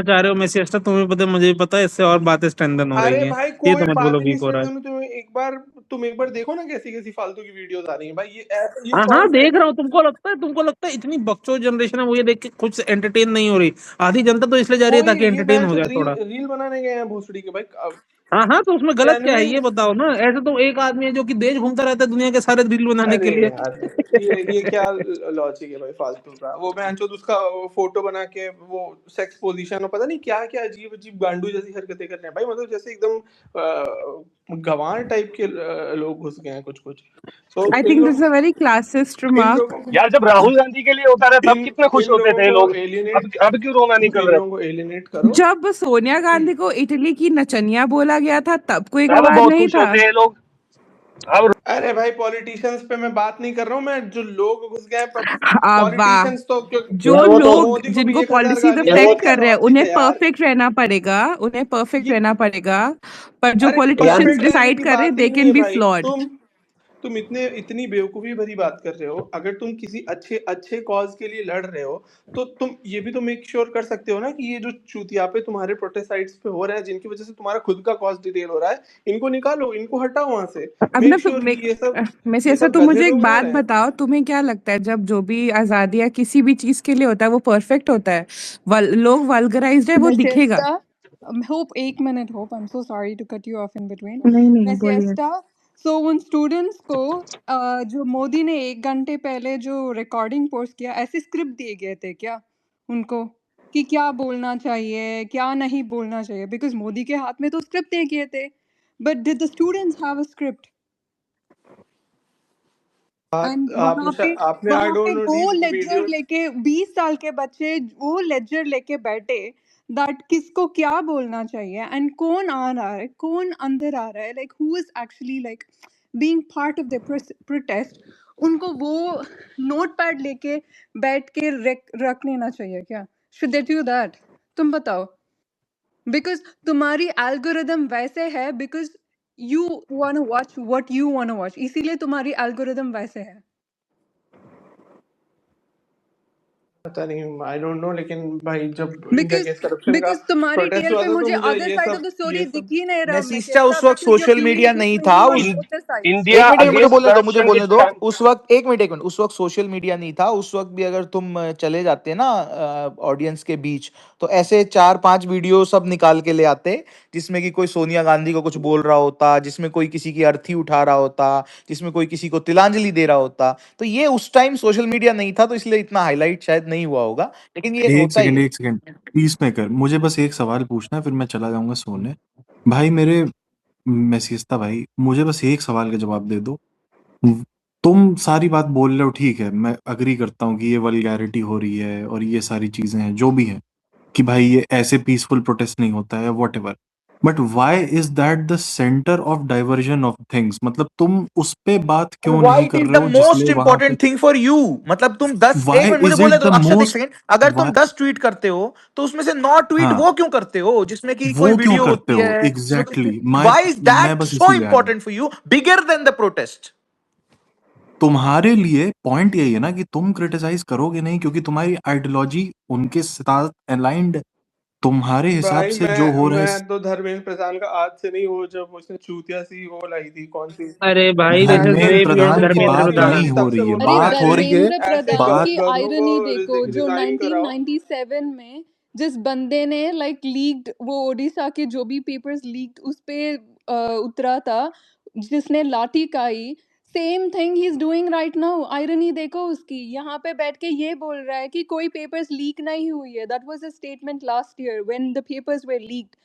चाह रहे हो मैसियस्टा, तुम्हें पता है, मुझे भी पता है, इससे और बातें स्ट्रेंथन हो अरे रही हैं। भाई ये कोई तो मत बात बोलो नहीं वीक हो रहा है। तुम एक बार देखो ना कैसी कैसी फालतू की वीडियोस आ रही हैं भाई। ये हाँ कौन हाँ, सा देख रहा हूँ। तुमको लगता है इतनी बकचोद जनरेशन है, वो ये देख के खुद से एंटरटेन नहीं हो रही। आधी जनता तो इसलिए जा रही है कोई ताकि ये एंटरटेन हो जाए थोड़ा। रील बनाने गए हैं भोसड़ी के भाई। हाँ हाँ, तो उसमें गलत क्या है जेन्युइन। ये बताओ ना। ऐसे तो एक आदमी है जो कि देश घूमता रहता है दुनिया के सारे रील बनाने अरे के लिए। यार ये क्या लॉजिक है भाई फालतू का। वो मैंचोद उसका फोटो बना के वो सेक्स पोजीशन और पता नहीं क्या क्या अजीब अजीब गांडू जैसी हरकतें कर रहे हैं भाई। मतलब जैसे एकदम गंवार टाइप के लोग घुस गए हैं कुछ कुछ। So, I in think this लोग is a very classist in remark. लोगों को यार जब राहुल गांधी के लिए होता था तब इन कितने खुश इन होते लोगों थे को लोग। एलिनेट अब क्यों रोना नहीं कर इन रहे। लोगों को एलिनेट करो। जब सोनिया गांधी को इटली की नचनिया बोला गया था तब कोई तब बवाल बहुत नहीं खुश था। होते हैं लोग। अब अरे भाई पॉलिटिशियंस पे मैं बात नहीं कर रहा हूँ। मैं जो लोग घुस गए वाह, पॉलिटिशियंस तो जो वो तो लोग मोदी को भी जिनको 1000 पॉलिसीज गालियां वो ये अफेक्ट क्या कर रहे हैं लॉजिक उन्हें है यार। परफेक्ट रहना पड़ेगा, उन्हें परफेक्ट ये रहना पड़ेगा। पर जो अरे पॉलिटिशियंस परफेक्ट रहने डिसाइड की कर रहे हैं बात दे ही नहीं कैन है बी भाई। फ्लॉड। तुम इतनी बेवकूफी भरी बात कर रहे हो। अगर तुम किसी अच्छे अच्छे कॉज के लिए लड़ रहे हो तो तुम ये भी तो मेक श्योर कर सकते हो ना कि ये जो चूतियापे तुम्हारे प्रोटेस्ट पे हो रहे हैं जिनकी वजह से तुम्हारा खुद का कॉज डिटेल हो रहा है, इनको निकालो, इनको हटाओ वहां से। अब ना मेक श्योर कि ये ऐसा सब तुम गधे मुझे एक लोग ना बात रहे। बताओ, तुम्हें क्या लगता है जब जो भी आजादी या किसी भी चीज के लिए होता है वो परफेक्ट होता है? लोग वल्गराइज्ड है वो दिखेगा। Mesiesta, hope 1 minute, hope. I'm so sorry to cut you off in between. नहीं बोलिए। Mesiesta, so उन स्टूडेंट्स को जो मोदी ने 1 घंटे पहले जो रिकॉर्डिंग पोस्ट किया, ऐसे स्क्रिप्ट दिए गए थे क्या उनको कि क्या बोलना चाहिए क्या नहीं बोलना चाहिए? बिकॉज मोदी के हाथ में तो स्क्रिप्ट दिए गए थे, but did the students have a script? And आपने आई वहां पे डोंट नो वो दीस लेक्चर वीडियोस। लेके 20 साल के बच्चे वो लेक्चर लेके बैठे दैट किसको क्या बोलना चाहिए एंड कौन आ रहा है कौन अंदर आ रहा है, like who is actually like being part of the protest. उनको वो नोट पैड लेके बैठ के रख लेना चाहिए क्या? Should they do that? तुम बताओ। बिकॉज तुम्हारी एल्गोरिदम वैसे है because you want to watch what you want to watch, इसीलिए तुम्हारी एल्गोरिदम वैसे है। पता नहीं आई डोंट नो। लेकिन भाई जब इंडिया बिकॉज अगेंस्ट करप्शन का तुम्हारी प्रोटेस्ट टीएल हुआ पे था तो मुझे मुझे other side of the story ये दिख सब ही नहीं रहा मैसिस्टा मैसेस्टा उस वक्त because your social playing media नहीं था। डिफरेंटली ऑन उस बोथ द साइड्स। इंडिया एक मिनट मुझे अगेंस्ट बोलने दो, मुझे करप्शन के बोलने दो। टाइम। उस वक्त एक मिनट, उस वक्त सोशल मीडिया नहीं था। उस वक्त भी अगर तुम चले जाते ना ऑडियंस के बीच, तो ऐसे 4-5 वीडियो सब निकाल के ले आते जिसमें कि कोई सोनिया गांधी को कुछ बोल रहा होता, जिसमें कोई किसी की अर्थी उठा रहा होता, जिसमें कोई किसी को तिलांजलि दे रहा होता। तो ये उस टाइम सोशल मीडिया नहीं था, तो इसलिए इतना हाईलाइट शायद नहीं हुआ होगा, लेकिन ये होता ही है। एक सेकंड पीस मेकर, मुझे बस एक सवाल पूछना है फिर मैं चला जाऊंगा सोने। भाई मेरे मैसिस्ता भाई, मुझे बस एक सवाल का जवाब दे दो। तुम सारी बात बोल रहे हो, ठीक है, मैं अग्री करता हूँ कि ये वल्गैरिटी हो रही है और ये सारी चीजें हैं जो भी है, कि भाई ये ऐसे पीसफुल प्रोटेस्ट नहीं होता है what ever. But why is that the centre of diversion of things? मतलब तुम उस पे बात क्यों Why नहीं it कर is रहे the हो जिसलिए most वहां पे? important thing for you? मतलब तुम 10, एक वाई मिनट मुझे इज बोलने इट दो द अक्षत, एक मोस्ट? सेकंड। अगर तुम 10 ट्वीट करते हो तो उसमें से 9 ट्वीट हाँ, वो क्यों करते हो जिसमें कि कोई वो क्यों वीडियो करते होती हो? है, जिसमें एग्जैक्टली why is मैं that बस so इसीलिए आया हूँ। important for you bigger than the protest? तुम्हारे लिए पॉइंट यही है ना कि तुम क्रिटिसाइज करोगे नहीं, क्योंकि तुम्हारी आइडियोलॉजी उनके साथ अलाइंड। तुम्हारे हिसाब भाई से जो हो रहा है, मैं तो धर्मेंद्र प्रधान का आज से नहीं वो जब उसने चूतिया सी वो लाई थी कौन सी अरे भाई, this is Dharmendra way beyond Pradhan की धर्मेंद्र बात प्रधान। नहीं हो तब से रही है। बोल रहा अरे हूँ बात हो रही है धर्मेंद्र ऐसे प्रधान की बात गधों को आयरनी देखो, जो रिजाइन कराओ। 1997 में जिस बंदे ने लाइक लीक्ड वो ओडिशा के जो भी पेपर्स लीक्ड उस पे उतरा था, जिसने लाठी खाई, same thing he is doing right now. Irony देखो उसकी, यहाँ पे बैठ के ये बोल रहा है कि कोई पेपर्स लीक नहीं हुई है। That was a statement last year when the papers were leaked.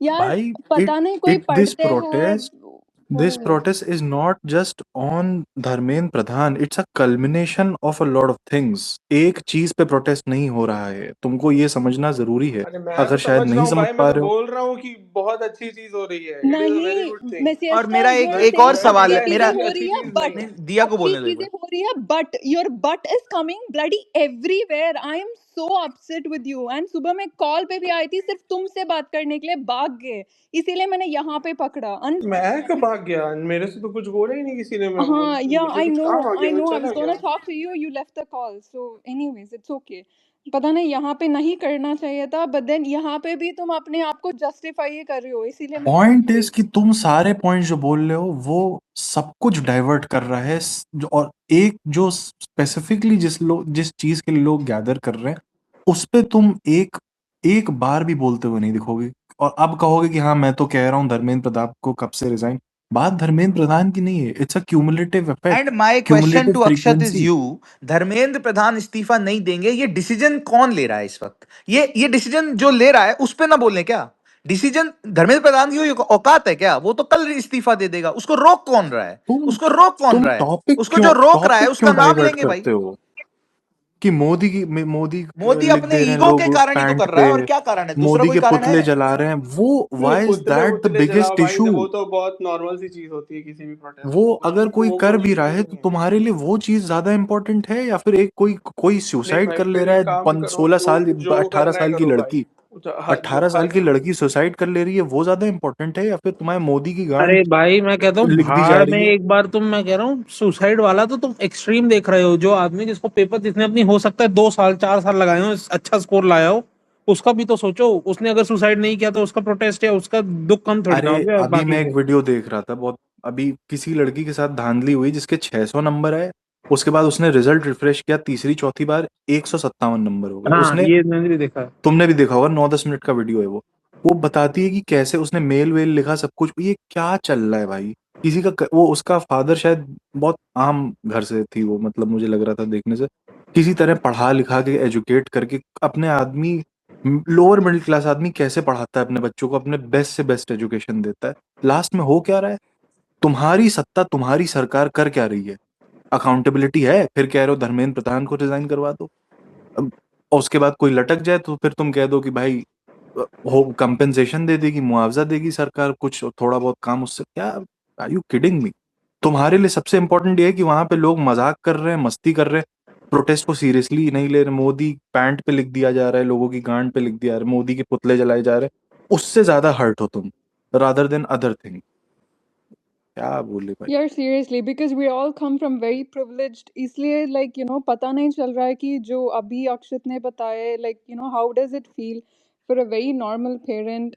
यार भाई। पता इट नहीं कोई इट पढ़ते हैं this whatever। protest is not just on Dharmendra Pradhan, it's a culmination of a lot of things। एक चीज पे प्रोटेस्ट नहीं हो रहा है, तुमको ये समझना जरूरी है, अरे मैं तो अगर शायद समझ रहा नहीं हूँ समझ भाई। मैं पा तो रहे हो। बोल रहा हूँ कि बहुत अच्छी चीज हो रही है। इट इज अ वेरी नहीं गुड थिंग। और मैसेस्टा, मेरा यू आर एक और सेइंग सवाल अच्छी है चीजें मेरा। हो रही है बट नहीं, दिया को अच्छी बोलने दो एक चीजें बार। हो रही है but your but is coming bloody everywhere. I am so upset with you. And सुबह मैं कॉल पे भी आई थी सिर्फ तुमसे बात करने के लिए, भाग गए, इसीलिए मैंने यहाँ पे पकड़ा। मैं कब भाग गया? मेरे से तो कुछ बोला ही नहीं किसी ने। मैं हाँ या मुझे आई कुछ नो काम आ गया, मैं आई चला वाज गोना गया। Talk to you, you left the call, so anyways it's okay. पता नहीं यहाँ पे नहीं करना चाहिए था, बट देन यहाँ पे भी तुम अपने आप को जस्टिफाई कर रहे हो, इसीलिए मैं पॉइंट इज कंफ्यूज। कि तुम सारे पॉइंट जो बोल रहे हो वो सब कुछ डाइवर्ट कर रहा है और एक जो स्पेसिफिकली जिस चीज के लिए लोग गैदर कर रहे हैं उस पे तुम एक एक बार भी बोलते हुए नहीं दिखोगे। और अब कहोगे कि हाँ मैं तो कह रहा हूँ धर्मेंद्र प्रधान को कब से रिजाइन। बात धर्मेंद्र प्रधान की नहीं है, it's a cumulative effect, and my question cumulative to Akshat is frequency. You, Dharmendra Pradhan इस्तीफा नहीं देंगे, ये डिसीजन कौन ले रहा है इस वक्त? ये डिसीजन जो ले रहा है उस पे ना बोलने क्या? डिसीजन धर्मेंद्र प्रधान की कोई औकात है क्या? वो तो कल इस्तीफा दे देगा, उसको रोक कौन रहा है? तुम उसको रोक कौन तुम रहा है? उसको जो रोक रहा है टॉपिक उसका क्यों नाम डाइवर्ट लेंगे भाई। करते हो कि मोदी मोदी लिख अपने दे रहे हैं ईगो के लोगो कारण ही तो पैंट कर रहा पे, है, और क्या कारण है? दूसरा मोदी कोई के कारण पुतले है? जला रहे हैं, वो नहीं, व्हाई इज पुतले दैट द पुतले जलाओ बिगेस्ट भाई, इशू? वो तो बहुत नॉर्मल सी चीज होती है किसी भी प्रोटेस्ट वो में, अगर कोई वो कर कोई भी इशू रहा है नहीं तो है। तुम्हारे लिए वो चीज ज्यादा इंपॉर्टेंट है या फिर एक कोई कोई नहीं सुसाइड भाई, कर ले फिर रहा एक है काम करो, 16 जो साल जो 18 करना है साल की करो भाई। लड़की, जो 18 साल की लड़की सुसाइड कर ले रही है, वो ज्यादा इंपॉर्टेंट है या फिर तुम्हारे मोदी की गांड अरे भाई मैं कहता हूँ लिख दी जा भाड़ में रही है? एक बार तुम, मैं कह रहा हूँ सुसाइड वाला तो तुम एक्सट्रीम देख रहे हो। जो आदमी जिसको पेपर, जिसने अपनी हो सकता है 2 साल 4 साल लगाए हो, अच्छा स्कोर लाया हो, उसका भी तो सोचो। उसने अगर सुसाइड नहीं किया तो उसका प्रोटेस्ट या उसका दुख कम थोड़ी ना अरे हो गया अभी बाकी मैं एक से। वीडियो देख रहा था बहुत, अभी किसी लड़की के साथ धांधली हुई जिसके 600 नंबर है, उसके बाद उसने रिजल्ट रिफ्रेश किया तीसरी चौथी बार, 157 नंबर हो गए हाँ उसने। ये मैंने भी देखा है। तुमने भी देखा होगा, 9-10 मिनट का वीडियो है वो बताती है कि कैसे उसने मेल वेल लिखा सब कुछ। ये क्या चल रहा है भाई? किसी का वो उसका फादर शायद बहुत आम घर से थी वो, मतलब मुझे लग रहा था देखने से, किसी तरह पढ़ा लिखा के एजुकेट करके अपने आदमी, लोअर मिडिल क्लास आदमी कैसे पढ़ाता है अपने बच्चों को, अपने बेस्ट से बेस्ट एजुकेशन देता है। लास्ट में हो क्या रहा है? तुम्हारी सत्ता, तुम्हारी सरकार कर क्या रही है? अकाउंटेबिलिटी है? फिर कह रहे हो धर्मेंद्र प्रधान को रिजाइन करवा दो। और उसके बाद कोई लटक जाए तो फिर तुम कह दो कि भाई हो कंपेंसेशन दे देगी, मुआवजा देगी सरकार, कुछ थोड़ा बहुत काम उससे। क्या, आर यू किडिंग मी? तुम्हारे लिए सबसे इंपॉर्टेंट ये है कि वहां पे लोग मजाक कर रहे हैं, मस्ती कर रहे हैं, प्रोटेस्ट को सीरियसली नहीं ले रहे। मोदी पैंट पे लिख दिया जा रहा है, लोगों की गांड पे लिख दिया जा रहा है, मोदी के पुतले जलाए जा रहे हैं, उससे ज्यादा हर्ट हो तुम रादर देन अदर थिंग। क्या बोले भाई? यार seriously, because we all come from very privileged, इसलिए लाइक यू नो पता नहीं चल रहा है कि जो अभी अक्षत ने बताया, like you know how does it feel for a very normal parent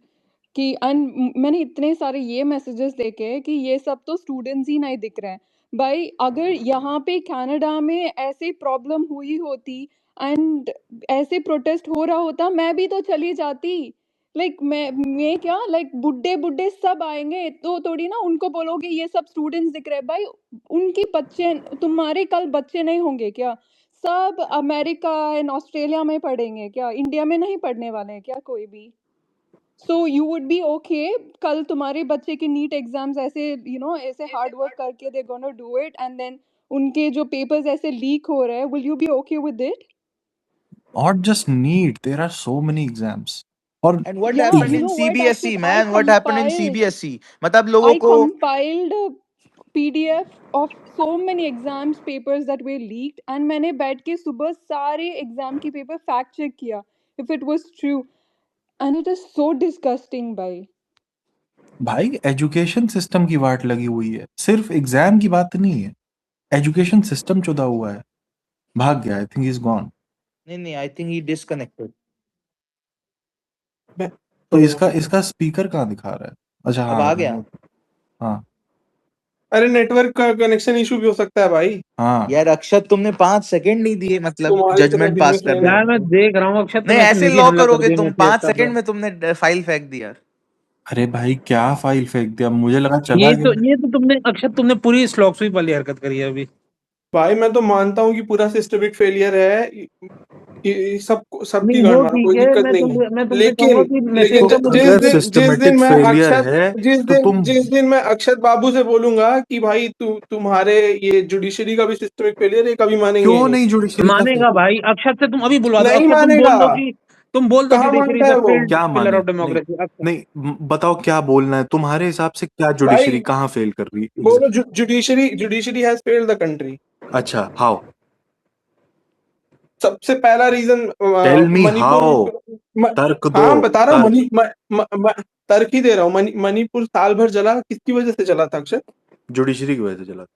कि मैंने इतने सारे ये मैसेजेस देखे कि ये सब तो स्टूडेंट्स ही नहीं दिख रहे हैं भाई। अगर यहाँ पे कनाडा में ऐसी प्रॉब्लम हुई होती एंड ऐसे प्रोटेस्ट हो रहा होता, मैं भी तो चली जाती। लाइक मैं क्या, लाइक बुड्ढे बुड्ढे सब आएंगे तो थोड़ी ना उनको बोलोगे ये सब स्टूडेंट्स दिख रहे हैं भाई। उनके बच्चे, तुम्हारे कल बच्चे नहीं होंगे क्या? सब अमेरिका एंड ऑस्ट्रेलिया में पढ़ेंगे क्या? इंडिया में नहीं पढ़ने वाले हैं क्या कोई भी? So you would be okay, कल तुम्हारे बच्चे के नीट एग्जाम्स ऐसे यू नो ऐसे हार्ड वर्क करके they gonna do it and then उनके जो पेपर्स ऐसे लीक हो रहे हैं, will you be okay with it? Not just NEET, there are so many exams. और And what Yeah, happened you in know what, CBSE, Akshit, man? What happened in CBSE? मतलब लोगों I को compiled a PDF of so many exams papers that were leaked and मैंने बैठ के सुबह सारे exam की पेपर फैक्ट चेक किया if it was true, and it is so disgusting भाई। भाई एजुकेशन सिस्टम की वाट लगी हुई है, सिर्फ एग्जाम की बात नहीं है, एजुकेशन सिस्टम चुदा हुआ है। भाग गया, आई थिंक इज गॉन। नहीं, आई थिंक ही डिस्कनेक्टेड। तो इसका इसका स्पीकर कहाँ दिखा रहा है? अच्छा अब हाँ आ गया। हाँ अरे नेटवर्क का कनेक्शन इशू भी हो सकता है भाई। हाँ। यार अक्षत, तुमने 5 सेकंड नहीं दिए, मतलब तुम्हारी तरह जजमेंट पास बिजनेसमैन करने। यार मैं देख रहा हूँ अक्षत, नहीं, तुम ऐसे ऐसे निजी लॉ हमला कर करोगे दिया तुम? मेरे 5 पे। सेकंड में तुमने फाइल फेंक दी यार। अरे भाई क्या फाइल फेंक दिया, मुझे लगा चला गया। ये तो तुमने अक्षत, तुमने पूरी स्लॉक स्वीप वाली हरकत करी है अभी। भाई मैं तो मानता हूँ कि पूरा सिस्टमिक फेलियर है, सबकी नहीं गांड वो मारो, ठीक कोई है, दिक्कत नहीं है। मैं तुमसे कहूंगा लेकिन कि लेकिन मैसेज तो का मुझे अगर जिस दिन सिस्टमेटिक मैं फेलियर अक्षत है तो तुम जिस दिन मैं अक्षत बाबू से बोलूंगा कि भाई तुम्हारे ये जुडिशरी का भी सिस्टमिक फेलियर है, कभी मानेंगे ही क्यों नहीं। नहीं जुडिशरी का मानेगा भाई। अक्षत से तुम अभी बुलवा दो, नहीं अक्षत मानेगा, तुम बोल दो कहाँ जुडिशरी मानता इज है अ वो? फेल्ड क्या पिलर माने? ऑफ नहीं डेमोक्रेसी। अक्षत नहीं, बताओ क्या बोलना है तुम्हारे हिसाब से, क्या जुडिशरी भाई कहाँ फेल कर रही है? बोलो, judiciary has failed the country. अच्छा हाउ? सबसे पहला reason tell me Manipur. How, तर्क दो, हाँ बता रहा हूँ, तर्क। तर्क ही दे रहा हूँ। मणिपुर साल भर जला, किसकी वजह से जला था अक्षय? जुडिशरी की वजह से चला था।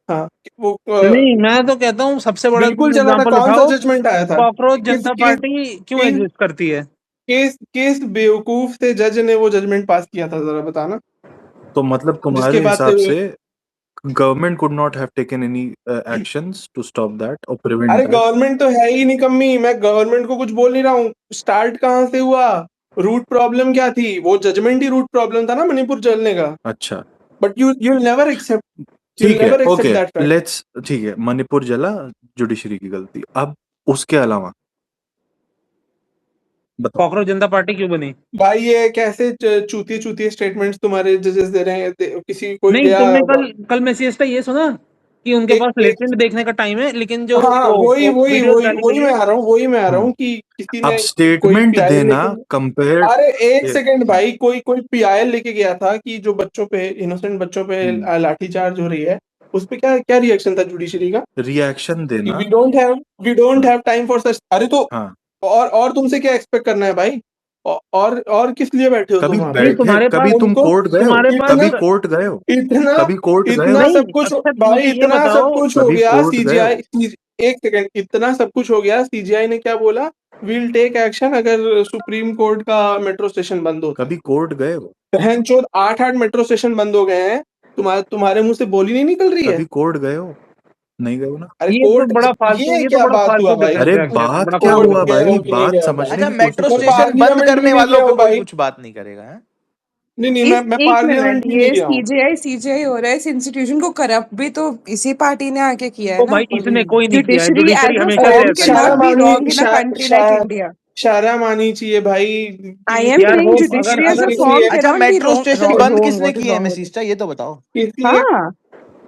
हाँ वो नहीं, मैं तो कहता हूँ सबसे बड़ा बिल्कुल तुम चला था। एग्जांपल कौन सा उठाओ, जजमेंट आया था? कॉकरोच किस जनता केस पार्टी क्यों केस एग्जिस्ट करती है? केस केस बेवकूफ से जज ने वो जजमेंट पास किया था, जरा बताना। तो मतलब जिसके तुम्हारे बाद हिसाब से से government could not have taken any actions to stop that और प्रिवेंट अरे दैट। गवर्नमेंट तो है ही निकम्मी, मैं गवर्नमेंट को कुछ बोल नहीं रहा हूँ। स्टार्ट कहाँ से हुआ, रूट प्रॉब्लम क्या थी? वो जजमेंट ही रूट प्रॉब्लम था ना मणिपुर जलने का। अच्छा बट यू नेवर एक्सेप्ट ठीक है, ओके दैट फैक्ट। लेट्स, ठीक है, मणिपुर जला, जुडिशरी की गलती। अब उसके अलावा बताओ। कॉकरोच जनता पार्टी क्यों बनी? भाई ये कैसे चूतिए चूतिए स्टेटमेंट्स तुम्हारे जजेस दे रहे हैं? किसी कोई नहीं, गया तुमने कल मैसेज का ये सुना कि उनके एक पास एक लेटेंट देखने का टाइम है, लेकिन जो हाँ वही वो वही वीडियोस वही डालने के वही मैं लिए। आ रहा हूँ, वही मैं आ रहा हम्म, हूँ कि किसी अब ने कोई स्टेटमेंट पीआईएल देना लेके। कंपेयर। अरे एक सेकंड भाई, कोई कोई पीआईएल लेके गया था कि जो बच्चों पे, इनोसेंट बच्चों पे लाठीचार्ज हो रही है, उस पे क्या क्या रिएक्शन था जुडिशरी का? रिएक्शन देना। वी डोंट हाँ हैव टाइम फॉर सच। अरे तो हाँ, और तुमसे क्या एक्सपेक्ट करना है भाई? और किस लिए बैठे हो कभी तुम वहां पे? नहीं, बैठे, कभी तुम उनको कोर्ट गए हो, तुम्हारे पास कभी इतना कोर्ट गए हो, इतना कभी कोर्ट गए इतना हो, सब नहीं। कुछ अच्छा, भाई, मुझे ये इतना सब बताओ, कुछ हो कभी गया कोर्ट गए हो। एक सेकंड, इतना सब कुछ हो गया, सीजीआई ने क्या बोला? विल टेक एक्शन अगर सुप्रीम कोर्ट का मेट्रो स्टेशन बंद होता है। कभी कोर्ट गए हो, बहनचोद 8 मेट्रो स्टेशन बंद हो गए हैं, तुम्हारे मुंह से बोली नहीं निकल रही है? कभी कोर्ट गए हो, नहीं गए हो ना। अरे ये तो कोर्ट, बड़ा फालतू, ये ये तो क्या बड़ा बात हुआ फालतू भाई? डिफेंस अरे है आपका, बात बड़ा क्या फालतू कोर्ट हुआ डिफेंस गए है। भाई, हो कि नहीं बात गए हो भाई? समझने अच्छा, की मेट्रो कोशिश मैं करो। स्टेशन बंद पार्लियामेंट भी करने नहीं वालों गया पे हूँ कोई भाई। कुछ बात नहीं करेगा है? नहीं मैं एक पार्लियामेंट मिनट, भी नहीं ये गया हूँ। सीजीआई हो रहा है, इस इंस्टीट्यूशन को करप्ट भी तो इसी पार्टी ने आके किया है ओ ना। भाई, इसने कोई नहीं किया है, जुडिशरी जुडिशरी एज अ हमेशा से फॉर्म ऐसा कैन ही नॉट रहा। Be wrong in a country like India. शर्म आनी चाहिए भाई आई कि एम यार सेइंग वो जुडिशरी एज अ अगर फॉर्म किसी कैन अच्छा, नॉट बी मेट्रो स्टेशन बंद रॉन्ग। किसने व्हाट इज किए हैं रॉन्ग विद मैसिस्टा, ये तो बताओ। किसी हाँ,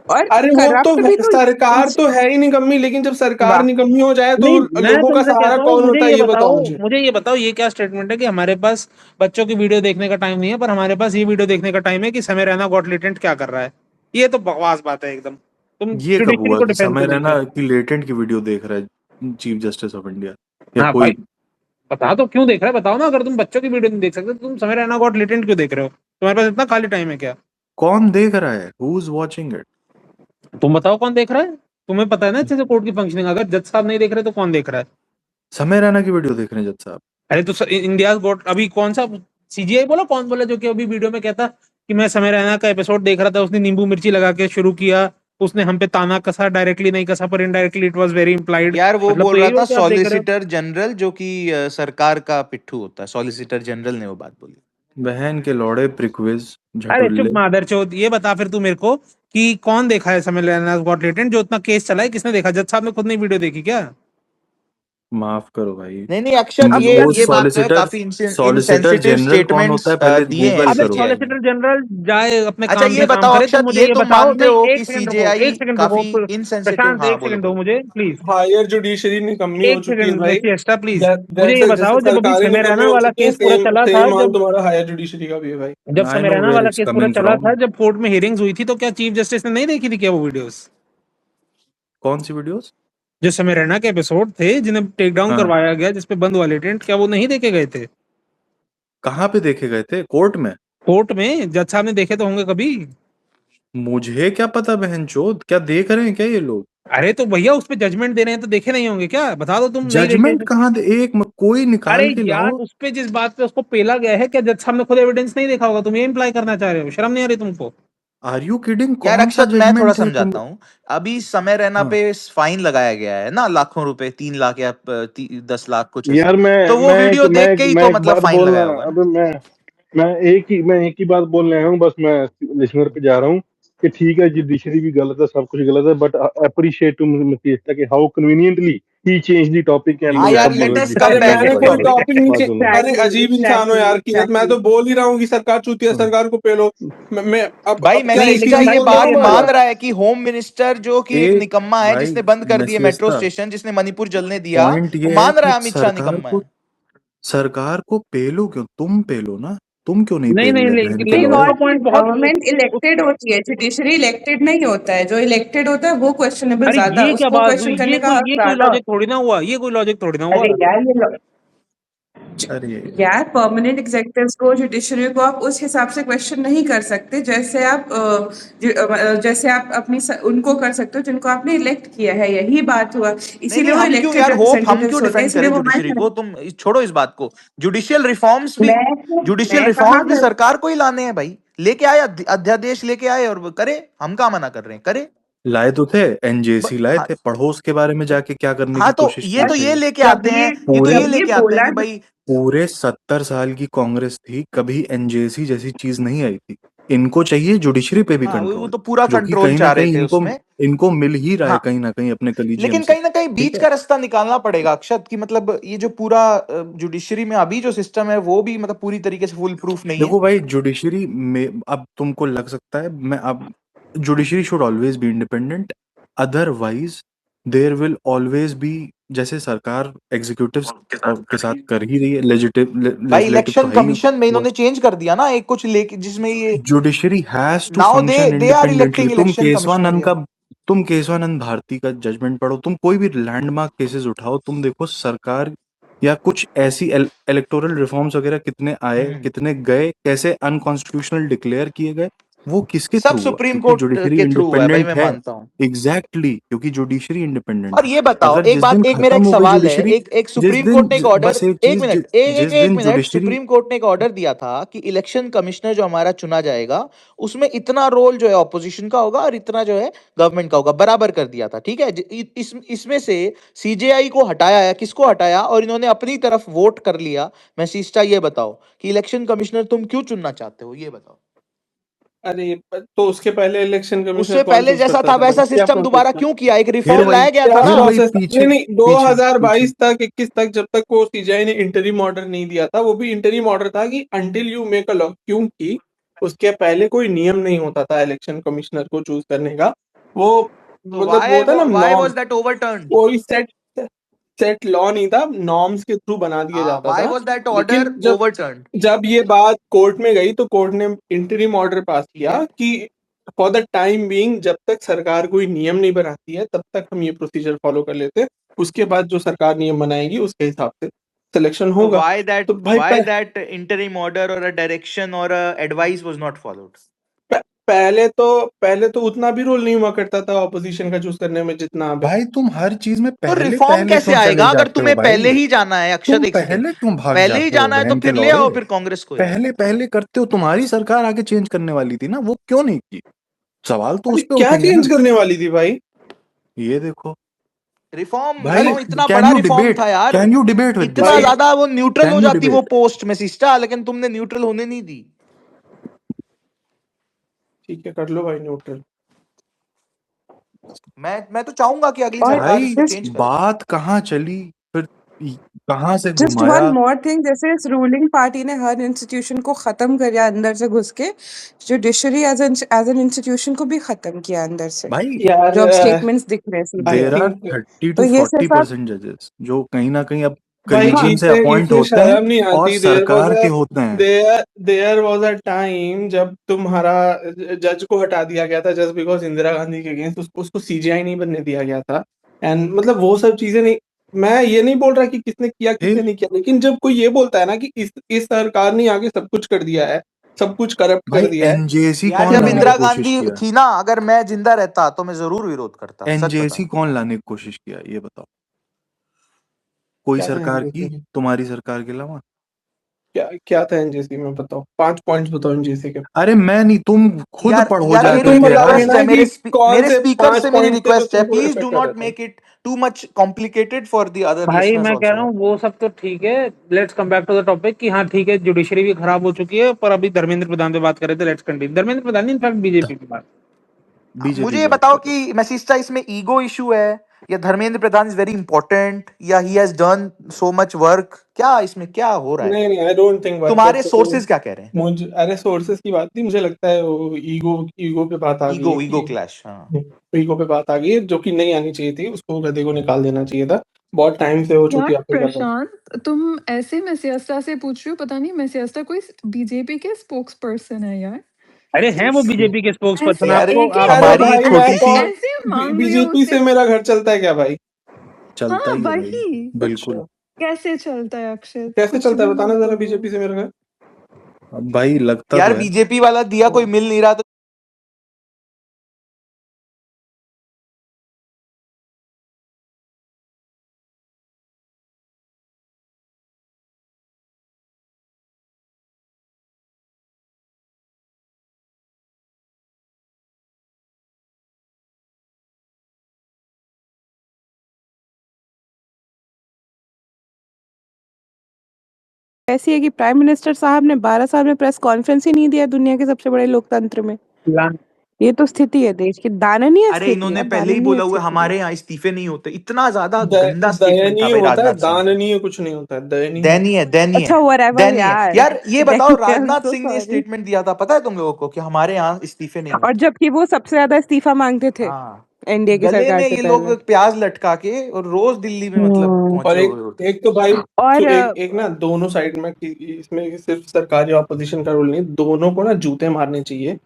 और अरे वो तो करप्ट भी तो सरकार तो है ही निकम्मी, लेकिन जब सरकार वाह। निकम्मी हो जाए तो नहीं, मैं लोगों का तुमसे सहारा कहता हूँ, कौन होता है? ये बताओ मुझे। मुझे ये बताओ, ये क्या स्टेटमेंट है कि हमारे पास बच्चों की वीडियो देखने का टाइम नहीं है, पर हमारे पास ये वीडियो देखने का टाइम है कि समय रैना गॉट लेटेंट क्या कर रहा है? ये तो बकवास बात है एकदम। तुम ये कब जुडिशरी हुआ को कि डिफेंड समय क्यों नहीं रैना करते? की लेटेंट की वीडियो देख रहा है चीफ जस्टिस ऑफ इंडिया या हाँ भाई, कोई? बता तो क्यों देख रहा है, बताओ ना। अगर तुम बच्चों की वीडियो नहीं देख सकते तो तुम समय रैना गॉट लेटेंट क्यों देख रहे हो? तुम्हारे पास इतना खाली टाइम है क्या? कौन देख रहा है, हु इज वॉचिंग इट? तुम बताओ कौन देख रहा है? तुम्हें पता है ना अच्छे से कोर्ट की फंक्शनिंग। अगर जज साहब नहीं देख रहे तो कौन देख रहा है? समय रैना की वीडियो देख रहे हैं जज साहब? अरे तो इंडिया गोट अभी कौन सा सीजीआई बोला, कौन बोला जो कि अभी वीडियो में कहता कि मैं समय रैना का एपिसोड देख रहा था, उसने नींबू मिर्ची लगा के शुरू किया, उसने हम पे ताना कसा, डायरेक्टली नहीं कसा पर indirectly it was very implied. यार वो मतलब बोल तो रहा यही था बात आप देख रहे हो? सॉलिसिटर जनरल, जो कि सरकार का पिट्ठू होता है, सॉलिसिटर जनरल ने वो बात बोली। बहन के लौड़े प्रिक्विज अरे चुप झटुल्ले। मादरचोद, ये बता फिर तू मेरे को कि कौन देखा है समय रैना गॉट लेटेंट? जो इतना केस चला है किसने देखा? जज साहब ने खुद नहीं वीडियो देखी क्या? माफ करो भाई। नहीं अक्षत, अब ये जज ये बात तो है, सॉलिसिटर काफी सॉलिसिटर इनसेंसिटिव जनरल कौन होता स्टेटमेंट्स है पहले दिए हैं गूगल अबे करो। सीजीआई ने। सॉलिसिटर जनरल जाए अपने अच्छा काम ये से काम बताओ करे। तुम अक्षत, मुझे ये ये तुम बताओ, मानते नहीं हो एक कि सेकंड रुको, सीजेआई एक सेकंड रुको, काफी इनसेंसिटिव? प्रशांत हाँ एक बोलो सेकंड दो बोलो। मुझे प्लीज, हायर जुडिशरी निकम्मी हो एक चुकी है सेकंड भाई। मैसिस्टा प्लीज। मुझे ये जैसे जैसे बताओ, जब अभी सरकारी समय निकम्मी रैना हो वाला चुकी है, केस पूरा चला था, सेम हाल जब तुम्हारा हायर जुडिशरी का भी है भाई। समय आई नो रैना वेयर वाला इट्स केस पूरा कमिंग चला फ्रॉम। था, जब कोर्ट में हियरिंग्स हुई थी, तो क्या चीफ जस्टिस ने नहीं देखी थी क्या वो वीडियोस? कौन सी वीडियोस? जो समय रैना के एपिसोड थे जिन्हें टेक डाउन हाँ, करवाया गया, जिसपे बंद वाले टेंट, क्या वो नहीं देखे गए थे? कहाँ पे देखे गए थे, कोर्ट में? कोर्ट में जज साहब ने देखे तो होंगे कभी। मुझे क्या पता बहन चोद, क्या देख रहे हैं क्या ये लोग? अरे तो भैया उस पे जजमेंट दे रहे हैं तो देखे नहीं होंगे क्या? बता दो तुम नहीं देखे जजमेंट तो। कहाँ दे, कोई अरे निकाल के यार, लाओ। उस पे जिस बात पे उसको पेला गया है, क्या जज साहब ने खुद एविडेंस नहीं देखा होगा? तुम ये इम्प्लाई करना चाह रहे हो? शर्म नहीं आ रही तुमको? Are you kidding? यार कौन सा अक्षत, मैं थोड़ा जजमेंट है तुम? समझाता हूँ। अभी समय रैना हाँ, पे फाइन लगाया गया है ना, लाखों रुपए, 3 लाख या 10 लाख कुछ ऐसा। यार तो वो वीडियो देख के ही मैं तो एक मतलब बात फाइन बोलना। लगाया होगा ना। अब मैं एक ही बात बोलने आया हूँ, बस मैं लिसनर पे जा रहा हूँ कि ठीक है, जुडिशरी भी गलत है, सब कुछ गलत है, बट अप्रिशिएट टू मिस्टर कि how conveniently he change the topic and हाँ वो यार, सब लेट अस कम अरे बैक मैंने टू कोई टॉपिक। टॉपिक नहीं बात सुनो। अरे अजीब इंसान हो यार किरत, मैं तो बोल ही रहा हूँ कि सरकार चूतिया, हाँ, सरकार को पेलो। मैं भाई अब क्या मैंने इसी लिखा, चीज ये को बात क्यों मान मारा? रहा है कि होम मिनिस्टर जो कि एक एक निकम्मा है, भाई जिसने बंद कर दिए मेट्रो मैसेस्टा, स्टेशन, जिसने मणिपुर जलने दिया, पॉइंट वो ये है मान रहा कि है अमित शाह निकम्मा है। सरकार को पेलो क्यों? तुम पेलो ना, तुम क्यों नहीं नहीं पेल नहीं, रहे बहन के लेकिन बिकॉज लौड़े? उसका पॉइंट बहुत गवर्नमेंट इलेक्टेड होती है, जुडिशरी इलेक्टेड नहीं होता है। जो इलेक्टेड होता है वो क्वेश्चनेबल अरे ज्यादा, ये क्या उसको बात हुई? क्वेश्चन करने का हक ये कोई ज्यादा लॉजिक होता थोड़ी ना हुआ, ये कोई लॉजिक थोड़ी ना है। हुआ। अरे यार, ये अरे यार परमानेंट एग्जीक्यूटिव्स को, जुडिशरी को आप उस हिसाब से क्वेश्चन नहीं कर सकते जैसे आप जैसे आप उनको कर सकते हो जिनको आपने इलेक्ट किया है। यही बात हुआ, नहीं इसीलिए नहीं, वो हम क्यों इलेक्टेड यार होप, हम क्यों रिप्रेजेंटेटिव्स होते हैं, डिफेंड इसलिए करें वो जुडिशरी हमारे को? तुम छोड़ो इस बात को। जुडिशियल रिफॉर्म्स भी, जुडिशियल मैं कहाँ रिफॉर्म्स भी कर सरकार को ही लाने हैं भाई। लेके आए अध्यादेश लेके आए और वो करे, हम कहाँ मना कर रहे हैं, करे। लाए तो थे, एनजेसी लाए हाँ, थे, पढ़ो उसके बारे में जाके क्या करने हाँ की तो कोशिश की ये है। लेके जब आते ये हैं, पूरे जब ये लेके आते हैं बोला कि भाई पूरे 70 साल की कांग्रेस थी, कभी एनजेसी जैसी चीज नहीं आई थी। इनको चाहिए जुडिशरी पे भी हाँ, वो कंट्रोल, तो पूरा जो कि कंट्रोल कहीं ना चाह रहे कहीं थे इनको उसमें। इनको मिल ही रहा है हाँ, कहीं ना कहीं अपने कलीजियम लेकिन से। कहीं ना कहीं ठीक बीच है, का रास्ता निकालना पड़ेगा अक्षत, कि मतलब ये जो पूरा जुडिशरी में अभी जो सिस्टम है वो भी मतलब पूरी तरीके से फुल प्रूफ नहीं है। देखो भाई, जुडिशरी में अब तुमको लग सकता है, मैं अब judiciary should always be independent, otherwise there will always be, जैसे सरकार एग्जीक्यूटिव के साथ कर ही रही है, भाई लेजिस्लेटिव तो इलेक्शन है ही। कमीशन में इन्होंने चेंज कर दिया ना एक कुछ लेके, जिसमें ये judiciary has to now function they are independently. Electing election commissioner यार। तुम केशवानंद भारती का जजमेंट पढ़ो, तुम कोई भी लैंडमार्क केसेस उठाओ, तुम देखो सरकार या कुछ ऐसी इलेक्टोरल रिफॉर्म्स वगैरह कितने आए, कितने गए, कैसे अनकॉन्स्टिट्यूशनल डिक्लेयर किए गए, वो किसके सब थ्रू हुआ? सुप्रीम क्योंकि कोर्ट जुडिशरी के थ्रू है भाई, इंडिपेंडेंट मैं है। मानता हूँ। एग्जैक्टली, क्योंकि जुडिशरी इंडिपेंडेंट और है। ये बताओ अगर एक जिस बात, दिन एक मेरा एक खत्म हो गई सवाल है, जुडिशरी, एक जिस सुप्रीम दिन कोर्ट ने एक ऑर्डर, बस एक एक चीज, मिनट, जिस एक दिन मिनट, जुडिशरी, सुप्रीम कोर्ट ने एक ऑर्डर दिया था कि इलेक्शन कमिश्नर जो हमारा चुना जाएगा उसमें इतना रोल जो है ऑपोजिशन का होगा और इतना जो है गवर्नमेंट का होगा, बराबर कर दिया था। ठीक है, इसमें से सीजेआई को हटाया है, किसको हटाया, और इन्होंने अपनी तरफ वोट कर लिया। मैं सीस्टा, ये बताओ कि इलेक्शन कमिश्नर तुम क्यों चुनना चाहते हो, ये बताओ। अरे तो उसके पहले इलेक्शन कमिश्नर उससे कौन पहले चूज जैसा करता था था भाई? वैसा क्या सिस्टम प्रोसेस दोबारा था? क्यों किया? एक फिर रिफॉर्म वही लाया गया था क्या ना। फिर वही प्रोसेस था? नहीं पीछे नहीं, पीछे पीछे 2022 तक 21 तक जब तक वो सीजीआई ने इंटरिम ऑर्डर नहीं दिया था, वो भी इंटरिम ऑर्डर था कि until you make a law, क्योंकि उसके पहले कोई नियम नहीं होता था इलेक्शन कमिश्नर को चूज करने का। वो तो मतलब वो होता है ना व्हाई वाज नॉर्म, दैट ओवरटर्न्ड? कोई सेट सेट लॉ नहीं था, नॉर्म्स के थ्रू बना दिया जाता व्हाई था। वाज दैट लेकिन ऑर्डर जब ओवरटर्न्ड? जब ये बात कोर्ट में गई तो कोर्ट ने इंटरिम ऑर्डर पास ठीक है, किया कि फॉर द टाइम बीइंग, जब तक सरकार कोई नियम नहीं बनाती है तब तक हम ये प्रोसीजर फॉलो कर लेते हैं। उसके बाद जो सरकार नियम बनाएगी उसके हिसाब से सिलेक्शन तो होगा। तो भाई व्हाई दैट इंटरिम ऑर्डर और अ डायरेक्शन और a advice was not followed? पहले तो उतना भी रोल नहीं हुआ करता था ऑपोजिशन का चूज करने में जितना अब है। भाई, तुम हर चीज में तो पहले रिफॉर्म पहले कैसे क्यों चले आएगा अगर जाते हो तुम्हें भाई? पहले ही जाना है? अक्षत, तुम एक सेकेंड, पहले क्यों भाग पहले ही जाते हो जाना है तो बहन के फिर ले लौड़े? आओ फिर कांग्रेस को यार। पहले पहले करते हो, तुम्हारी सरकार आके चेंज करने वाली थी ना, वो क्यों नहीं की? सवाल तो अरे उस पे क्या उठेंगे चेंज ना। करने वाली थी भाई? ये देखो रिफॉर्म भाई, अरे रिफॉर्म इतना कैन बड़ा यू रिफॉर्म डिबेट था यार, can you debate with this इतना भाई गाय? ज्यादा वो न्यूट्रल हो कैन यू जाती वो डिबेट? पोस्ट में सिस्टा, लेकिन तुमने न्यूट्रल होने नहीं दी। ठीक है, कर लो भाई न्यूट्रल। मैं तो चाहूंगा कि अगली और सरकार भाई, इसको जस्ट चेंज करे। बात कहाँ चली, फिर कहाँ से जस्ट वन घुमाया? मोर थिंग, जैसे इस रूलिंग पार्टी ने हर इंस्टीट्यूशन को खत्म किया अंदर से घुस के, जुडिशरी एज एन इंस्टीट्यूशन को भी खत्म किया अंदर से, भाई, यार जो अब स्टेटमेंट्स दिख रहे हैं आई सीधे। देर आर थिंक 30 तो to ये सिर्फ आप 40% जजेस जो कहीं ना कहीं अब भाई हाँ कलीजियम से अपॉइंट इसे होते हैं शर्म नहीं और आती? सरकार के होते हैं। देयर वाज अ टाइम जब तुम्हारा जज को हटा दिया गया था जस्ट बिकॉज इंदिरा गांधी के अगेंस्ट उसको सीजीआई नहीं बनने दिया गया था। एंड मतलब वो सब चीजें नहीं, मैं ये नहीं बोल रहा कि किसने किया किसने फिर नहीं किया, लेकिन जब कोई ये बोलता है ना कि इस सरकार ने आगे सब कुछ कर दिया है, सब कुछ करप्ट कर भाई, दिया है, एनजेसी यार कौन जब लाने तुम्हारे इंदिरा की कोशिश गांधी किया? थी ना, अगर मैं जिंदा रहता तो मैं जरूर विरोध करता, सच बता एनजेसी रहा कौन लाने की कोशिश किया, ये बताओ? कोई क्या था सरकार की, एनजेसी में? तुम्हारी सरकार के अलावा? क्या क्या था एनजेसी में? बताओ, 5 पॉइंट्स बताओ एनजेसी के। अरे मैं नहीं, तुम हूँ। खुद यार पढ़ो यार जा अरे मेरी तुम करके यार। बताओगे रिक्वेस्ट ना है, कि कौन मेरे से स्पीकर 5 से मेरी पॉइंट थे जो रिक्वेस्ट है, तुमको प्लीज डू इफेक्ट कर रहे नॉट थे? Make it too much complicated for the other भाई लिसनर्स मैं कह रहा आल्सो। हूँ वो सब तो ठीक है, let's come back to the topic कि हाँ ठीक है, जुडिशरी भी खराब हो चुकी है, पर अभी धर्मेंद्र प्रधान पे बात कर रहे थे, let's continue. Dharmendra Pradhan in fact BJP की बात। बीजेपी मुझे की ये बात बताओ कर रहे कि मैसिस्टा इसमें ईगो इशू है, या Dharmendra Pradhan is very important, या he has done so much work, क्या इसमें क्या हो रहा है? नहीं नहीं, आई डोंट थिंक वर्कर तुम्हारे तो सोर्सेज क्या कह रहे हैं? मुझे, अरे सोर्सेस की बात नहीं, मुझे लगता है वो ईगो पे बात आ गई है ईगो कि क्लैश, हाँ। ईगो पे बात आ गई है, जो कि नहीं आनी चाहिए थी, उसको गधे को निकाल देना चाहिए था। बहुत टाइम से वो यार चुतिया पे कर रहा है। प्रशांत, तुम ऐसे मैसियस्टा से पूछ रही हो, पता नहीं मैसियस्टा कोई बीजेपी के स्पोक्स पर्सन है यार। अरे हैं वो बीजेपी के स्पोक्स पर्सन, ऐसे यार आपको एक ही अरे आपको हमारी एक भाई ऐसे छोटी सी ऐसे मांग रही हो बीजेपी से उससे। मेरा घर चलता है क्या भाई? चलता हाँ ही है भाई, वही। बिल्कुल। अच्छा, कैसे चलता है अक्षित? कैसे कुछ चलता है भी बताना मत जरा बोलो। बीजेपी से मेरे को। अब भाई लगता यार तो है बीजेपी वाला दिया कोई मिल नहीं रहा तो ऐसी है कि प्राइम मिनिस्टर साहब ने 12 साल में प्रेस कॉन्फ्रेंस ही नहीं दिया दुनिया के सबसे बड़े लोकतंत्र में। ये तो स्थिति है देश की, दाननीय अरे स्थिति इन्होंने है, पहले ही दाननीय बोला हुआ है स्थिति है। हमारे यहाँ इस्तीफे नहीं होते। इतना ज्यादा गंदा स्टेटमेंट था दयनीय भाई होता है, राजनाथ सिंह का। दाननीय कुछ नहीं होता है, दयनीय। दयनीय दयनीय अच्छा व्हाटएवर दयनीय यार। यार ये बताओ आई एम राजनाथ सो सिंह ने सॉरी। स्टेटमेंट दिया था पता है तुम लोगों को कि हमारे यहाँ इस्तीफे नहीं और होते। जबकि वो सबसे ज्यादा इस्तीफा मांगते थे हाँ एनडीए की गले सरकार में से ये पहले। लोग प्याज लटका के और रोज दिल्ली में मतलब हम्म। पहुंचे और हुए होते। एक तो भाई और एक ना दोनों साइड में इसमें सिर्फ सरकारी ऑपोजिशन का रोल नहीं, दोनों को ना जूते मारने चाहिए।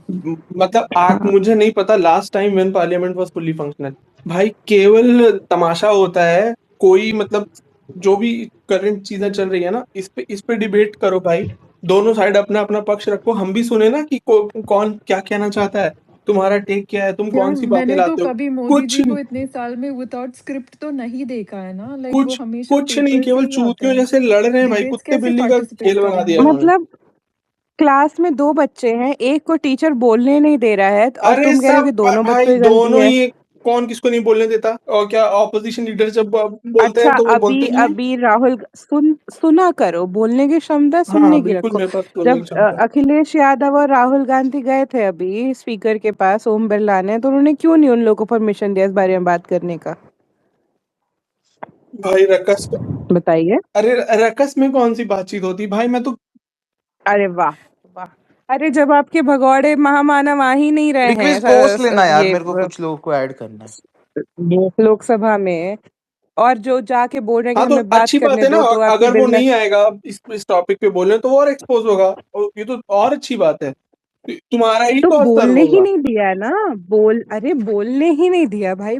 मतलब हाँ, मुझे नहीं पता last time when parliament was fully functional. भाई केवल तमाशा होता है, कोई मतलब जो भी करंट चीजें चल रही है ना इस पे डिबेट करो भाई। दोनों साइड अपना अपना पक्ष रखो, हम भी सुने ना कि कौन क्या कहना चाहता है, तुम्हारा टेक क्या है, तुम यार कौन सी बातें मैंने तो लाते हो। कभी मोदी कुछ जी को इतने साल में विदाउट स्क्रिप्ट तो नहीं देखा है ना। लाइक वो कुछ हमेशा कुछ नहीं, पेपर से केवल ही आते चूतियों हैं। जैसे लड़ रहे हैं भाई, डिबेट्स कुत्ते कैसे बिल्ली का पार्टिसिपेट खेल बना दिया करेंगे? इन्होंने। मतलब क्लास में 2 बच्चे हैं, एक को टीचर बोलने नहीं दे रहा है और अरे तुम कह रहे हो कि सब दोनों बच्चों भाई की गलती दोनों है। ही, कौन किसको नहीं बोलने देता, और क्या ऑपोजिशन लीडर जब बोलते अच्छा हैं तो वो अभी बोलते नहीं है। अभी राहुल सुना करो, बोलने की क्षमता हाँ सुनने की बिल्कुल, रखो। मेरे पास बोलने की जब क्षमता है। अखिलेश यादव और राहुल गांधी गए थे अभी स्पीकर के पास ओम बिरला ने, तो उन्होंने क्यों नहीं उन लोगों को परमिशन दिया इस बारे में बात करने का? भाई रकस, बताइए। अरे रकस में कौन सी बातचीत होती भाई, मैं तो अरे वाह वाह। अरे जब आपके भगौड़े महामानव आ ही नहीं रहे हैं रिक्वेस्ट पोस्ट लेना यार, ये मेरे को कुछ लोगों को ऐड करना है। लोकसभा में, और जो जाके बोल रहे हैं कि हाँ तो हमें बात अच्छी बात करने है ना। दो, तो आपकी अगर वो बिल में। नहीं आएगा इस टॉपिक पे बोलने तो वो और एक्सपोज होगा, और ये तो और अच्छी बात है, तुम्हारा ही तो कॉज सर्व बोलने ही होगा। नहीं दिया ना, अरे बोलने ही नहीं दिया भाई।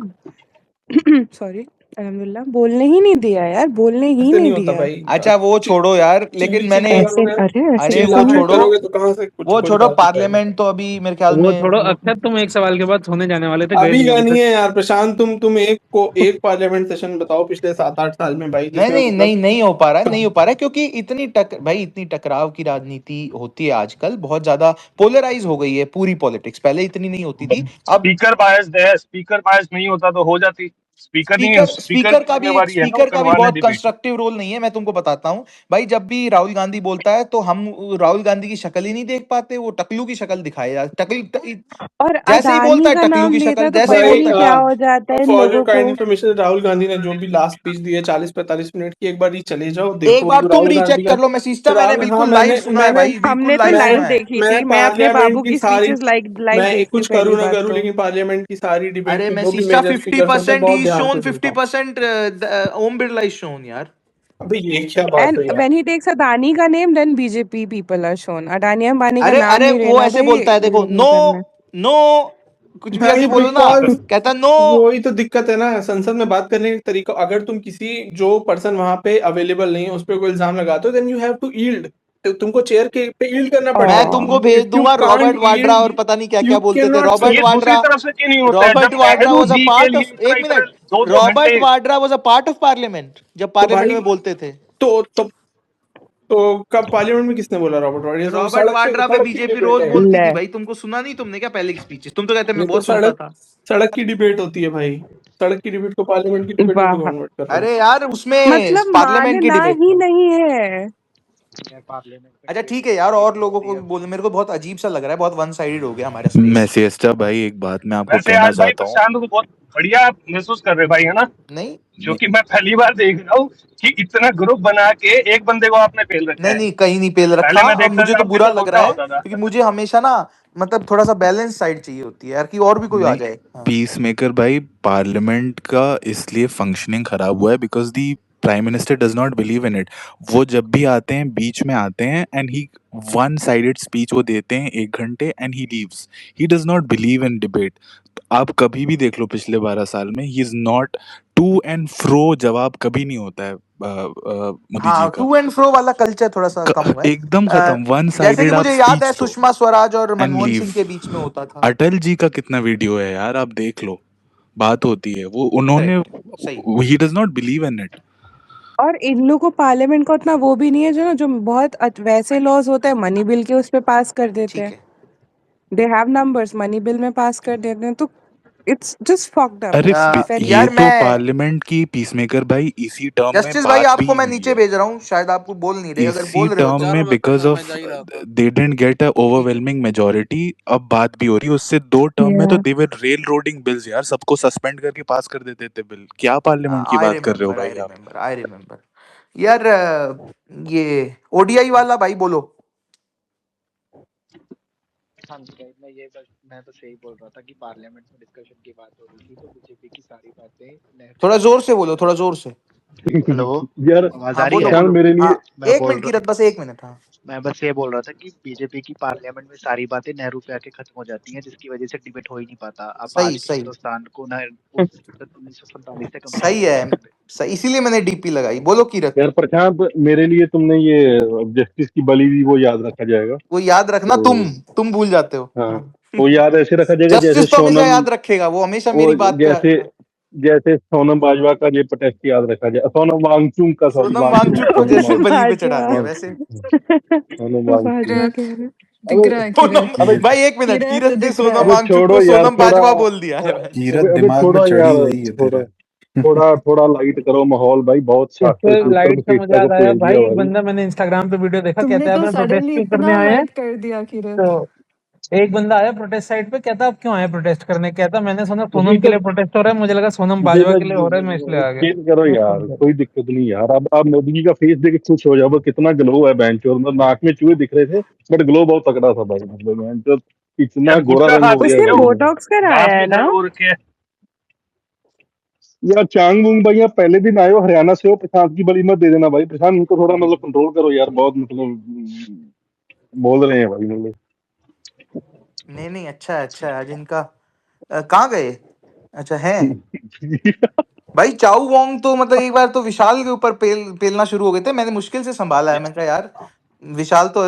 सॉरी, अल्हम्दुलिल्लाह, बोलने ही नहीं दिया यार, बोलने ही ऐसे नहीं नहीं होता दिया। भाई, अच्छा वो छोड़ो यार, लेकिन चिल्ली मैंने चिल्ली ऐसे करोगे, अरे ऐसे अरे वो क्यों? चिल्लाहट छोड़ो करोगे तो कहाँ से वो कुछ छोड़ो बात हो पाएगा। पार्लियामेंट तो अभी मेरे ख्याल वो में छोड़ो अक्षर, तुम एक सवाल के बाद सोने जाने वाले थे, गए अभी नहीं का अभी नहीं तक। है यार प्रशांत, तुम एक पार्लियामेंट सेशन बताओ पिछले 7-8 साल में भाई, नहीं जिसमें नहीं मतलब नहीं नहीं हो पा रहा है, नहीं हो पा रहा है क्योंकि इतनी टकराव की राजनीति होती है आजकल, बहुत ज्यादा पोलराइज हो गई है पूरी पॉलिटिक्स। पहले इतनी नहीं होती थी। अब स्पीकर बायस्ड है, स्पीकर बायस नहीं होता तो हो जाती। स्पीकर नहीं है, स्पीकर स्पीकर की जिम्मेवारी है ना वो स्पीकर का भी करवाना बहुत डिबेट। कंस्ट्रक्टिव रोल नहीं है। मैं तुमको बताता हूँ भाई, जब भी राहुल गांधी बोलता है तो हम राहुल गांधी की शक्ल ही नहीं देख पाते, वो टकलू की शक्ल दिखाए और जैसे ही बोलता अडानी है का टकलू नाम की लेता शक्ल, है तो जैसे ही पता भाई बोलता नहीं है क्या टकलू। हो जाता है इन फॉर योर लोगों को। काइंड इन्फॉर्मेशन, राहुल गांधी ने जो भी लास्ट स्पीच दी है 40-45 मिनट की, एक बार ये चले जाओ एक देखो बार तुम राहुल गांधी रीचेक का। कर लो मैसेज, मैंने राहुल, हाँ बिल्कुल लाइव मैंने सुना है मैंने भाई, बिल्कुल हमने तो लाइव लाइव सुना है। देखी मैं थी, मैं अपने बाबू पार्लियामेंट की की सारी, स्पीचेस लाइव मैं देखती हूँ कुछ करूँ पहली ना बात करूँ तो। लेकिन पार्लियामेंट की सारी डिबेट अरे में जो भी मैसेज मेजर फिफ्टी स्पीकर्स होते हैं परसेंट बहुत इज ध्यान शोन से सुनता हूँ। 50% ओम बिरला इज शोन यार। अबे ये क्या बात एंड है यार। व्हेन ही टेक्स अडानी का name then BJP people are shown. Adani Ambani का अरे नाम अरे नहीं वो लेना ऐसे भाई, बोलता है, देखो, ये नहीं नो करना। नो, कुछ भी भाई ऐसे बोलो ना, बिकॉज कहता नो। वही तो दिक्कत है ना, संसद में बात करने का तरीका, अगर तुम किसी जो पर्सन वहां पे अवेलेबल नहीं है उस पर कोई इल्जाम लगाते हो then you have to yield, तुमको चेयर के पे यील्ड करना मैं पड़ता है। तुमको और भेज इफ यू दूंगा कांट रॉबर्ट वाड्रा और यील्ड पता नहीं क्या यू क्या बोलते कैन थे। नॉट रॉबर्ट ये से। दूसरी वाड्रा, तरफ से क्यों नहीं होता है? रॉबर्ट जब वाड्रा नेहरू वाज अ जी के पार्ट लिए ऑफ, इतना एक इतना मिनट, 2-2 रॉबर्ट घंटे। Vadra was a part of parliament जब तो पार्लियामेंट भाई में बोलते थे। तो तो तो कब पार्लियामेंट में किसने बोला रॉबर्ट वाड्रा? ये तो रॉबर्ट वाड्रा पे सड़क की बीजेपी डिबेट रोज है, बोलती ले थी भाई, तुमको सुना नहीं तुमने क्या पहले की स्पीचेस? तुम तो कहते मैं ये तो बहुत सुनता सड़क था। सड़क की डिबेट होती है भाई, सड़क की डिबेट को पार्लियामेंट की डिबेट में क्यों वाह, कन्वर्ट कर रहे हो। अरे यार उसमें मतलब पार्लियामेंट की मानना डिबेट ही में। नहीं है। अच्छा ठीक है यार, और लोगों को भी बोलने, मेरे को बहुत अजीब सा लग रहा है, बहुत वन साइडेड हो गया हमारा स्पेस। मैसेस्टा भाई, एक बात मैं आपको वैसे कहना आज भाई चाहता हूँ। प्रशांत को बहुत बढ़िया महसूस कर रहे भाई, है ना? नहीं जो कि मैं पहली बार देख रहा हूँ कि इतना ग्रुप बना के एक बंदे को आपने फेल रखा नहीं है। नहीं, कहीं नहीं पेल रखा। पहले मैं अब देखता मुझे था तो आपके बुरा साथ लग उल्टा रहा है होता था। क्योंकि मुझे हमेशा ना, मतलब थोड़ा सा बैलेंस साइड चाहिए होती है यार, कि और भी कोई आ नहीं, जाए। हाँ। पीस मेकर भाई, पार्लियामेंट का इसलिए फंक्शनिंग खराब हुआ है because the prime minister does not believe in it. वो जब भी आते हैं बीच में आते हैं and he one sided speech वो देते हैं 1 घंटे and he leaves. He does not believe in debate. आप कभी भी देख लो पिछले 12 साल में, he is not to and fro, जवाब कभी नहीं होता है। मोदी जी हाँ, का टू एंड फ्रो वाला कल्चर थोड़ा सा कम हुआ है। एकदम खत्म, वन जैसे कि साइडेड आप मुझे याद है स्पीच दो सुषमा स्वराज और एंड मनमोहन लीव। सिंह के बीच में होता था। अटल जी का कितना वीडियो है यार, आप देख लो, बात होती है वो, उन्होंने, करेक्ट, सही। ही does not believe in it. और इन लोगों को पार्लियामेंट का उतना वो भी नहीं है, जो बहुत वैसे लॉज होते हैं मनी बिल के उस पे पास कर देते ठीक हैं। है। They have numbers, money bill में पास कर देते हैं, तो इट्स जस्ट फक्ड अप, अरे इट्स वेरी ये यार तो मैं पार्लियामेंट की पीसमेकर भाई इसी टर्म में जस्टिस भाई बात भी आपको मैं हुई नीचे है, भेज रहा हूँ, शायद आपको बोल नहीं रहे, अगर इसी बोल रहे हो टर्म तो में because of they didn't get a overwhelming majority, अब बात भी हो रही है उससे 2 टर्म में, तो Yeah. दे वर रेल रोडिंग बिल्स यार, सबको सस्पेंड करके पास कर देते थे बिल। क्या पार्लियामेंट की आई बात कर रहे हो रिमेम्बर आई भाई आप? रिमेम्बर आई रिमेम्बर यार ये ओडीआई वाला भाई बोलो। हाँ जी भाई, मैं बस यही बोल रहा था कि पार्लियामेंट में डिस्कशन की बात हो रही थी, तो बीजेपी की सारी बातें नेहरू थोड़ा प्यार जोर के से खत्म बोलो, हो थोड़ा जाती जोर हैं। से। हेलो, यार आवाज आ हाँ रही बोलो है? प्रशांत बोलो। मेरे लिए हाँ, मैं एक बोल मिनट रहा कीरत, बस 1 मिनट। हाँ मैं बस ये बोल रहा था कि बीजेपी की पार्लियामेंट में सारी बातें नेहरू पे आके खत्म हो जाती हैं, जिसकी वजह से डिबेट हो ही नहीं पाता। अब सही आज के सही हिंदुस्तान को ना 1947 से कंपेयर सही नहीं है, कर सकते। सही, इसीलिए मैंने डीपी लगाई। बोलो कीरत। यार प्रशांत मेरे लिए तुमने ये जस्टिस की बलि दी वो याद रखा जाएगा। वो याद रखना, तो तुम भूल जाते हो। हाँ, वो याद ऐसे रखा जाएगा जैसे जस्टिस तो हमेशा सोनम, याद रखेगा, वो हमेशा वो मेरी बात पे। जैसे जैसे सोनम बाजवा का ये प्रोटेस्ट याद रखा जाए, सोनम वांगचुक का, सॉरी सोनम वांगचुक वांगचुक को सोनम जैसे बलि पे चढ़ा बाजवा दिया वांग वैसे। सोनम वांगचुक। बाजवा किरत कह रहे। दिख अबे रहा है सोनम, किरत। अबे भाई 1 मिनट, किरत कीरत ने दिख रहा सोनम है। अबे वांगचुक छोड़ो को यार सोनम थोड़ा, बाजवा बोल दिया है भाई। कीरत अबे दिमाग में थोड़ा चढ़ी यार, हुई है थोड़ा तेरे। थोड़ा थोड़ा लाइट करो माहौल भाई, बहुत इस शास्त्र पे के ऊपर लाइट से मुझे मसीहता को याद आया पेल दिया भाई, एक भाई। बंदा मैंने इंस्टाग्राम पे वीडियो देखा, तुमने कहता है तो मैं प्रोटेस्ट सडनली क्यों करने इतना आए हैं। लाइट कर दिया किरत। तो एक बंदा आया प्रोटेस्ट साइड पे, कहता आप क्यों आए प्रोटेस्ट करने, कहता मैंने सुना ये सोनम के तो लिए प्रोटेस्ट हो रहा है, मुझे लगा सोनम ये बाजवा तो के लिए हो रहा है, मैं इसलिए आ गया। चिल करो मैं यार, फोन कर कोई दिक्कत नहीं यार। अब मोदी जी का फेस देख के खुश हो जाओ, वो कितना ग्लो है बेंच, और मतलब नाक में चूहे दिख रहे थे बट ग्लो बहुत तगड़ा था भाई, मतलब बेंच इतना यार गोरा गुटखा रंग हो खाते गया हैं उसने क्या भाई वो? मेरा। बोटॉक्स कराया दांत है में ना। दर्द हो रखे हैं? यार चांग मुंग भाई, आप पहले दिन आए हो, हरियाणा से हो, प्रशांत की बलि मत दे देना भाई। प्रशांत इनको थोड़ा मतलब कंट्रोल करो यार, बहुत मतलब बोल रहे हैं भाई मतलब। नहीं नहीं, अच्छा है, अच्छा है। आज इनका कहाँ गए? अच्छा है भाई। चाउ वोंग तो मतलब एक बार तो विशाल के ऊपर पेलना शुरू हो गए थे, मैंने मुश्किल से संभाला है। मैं कहा यार विशाल तो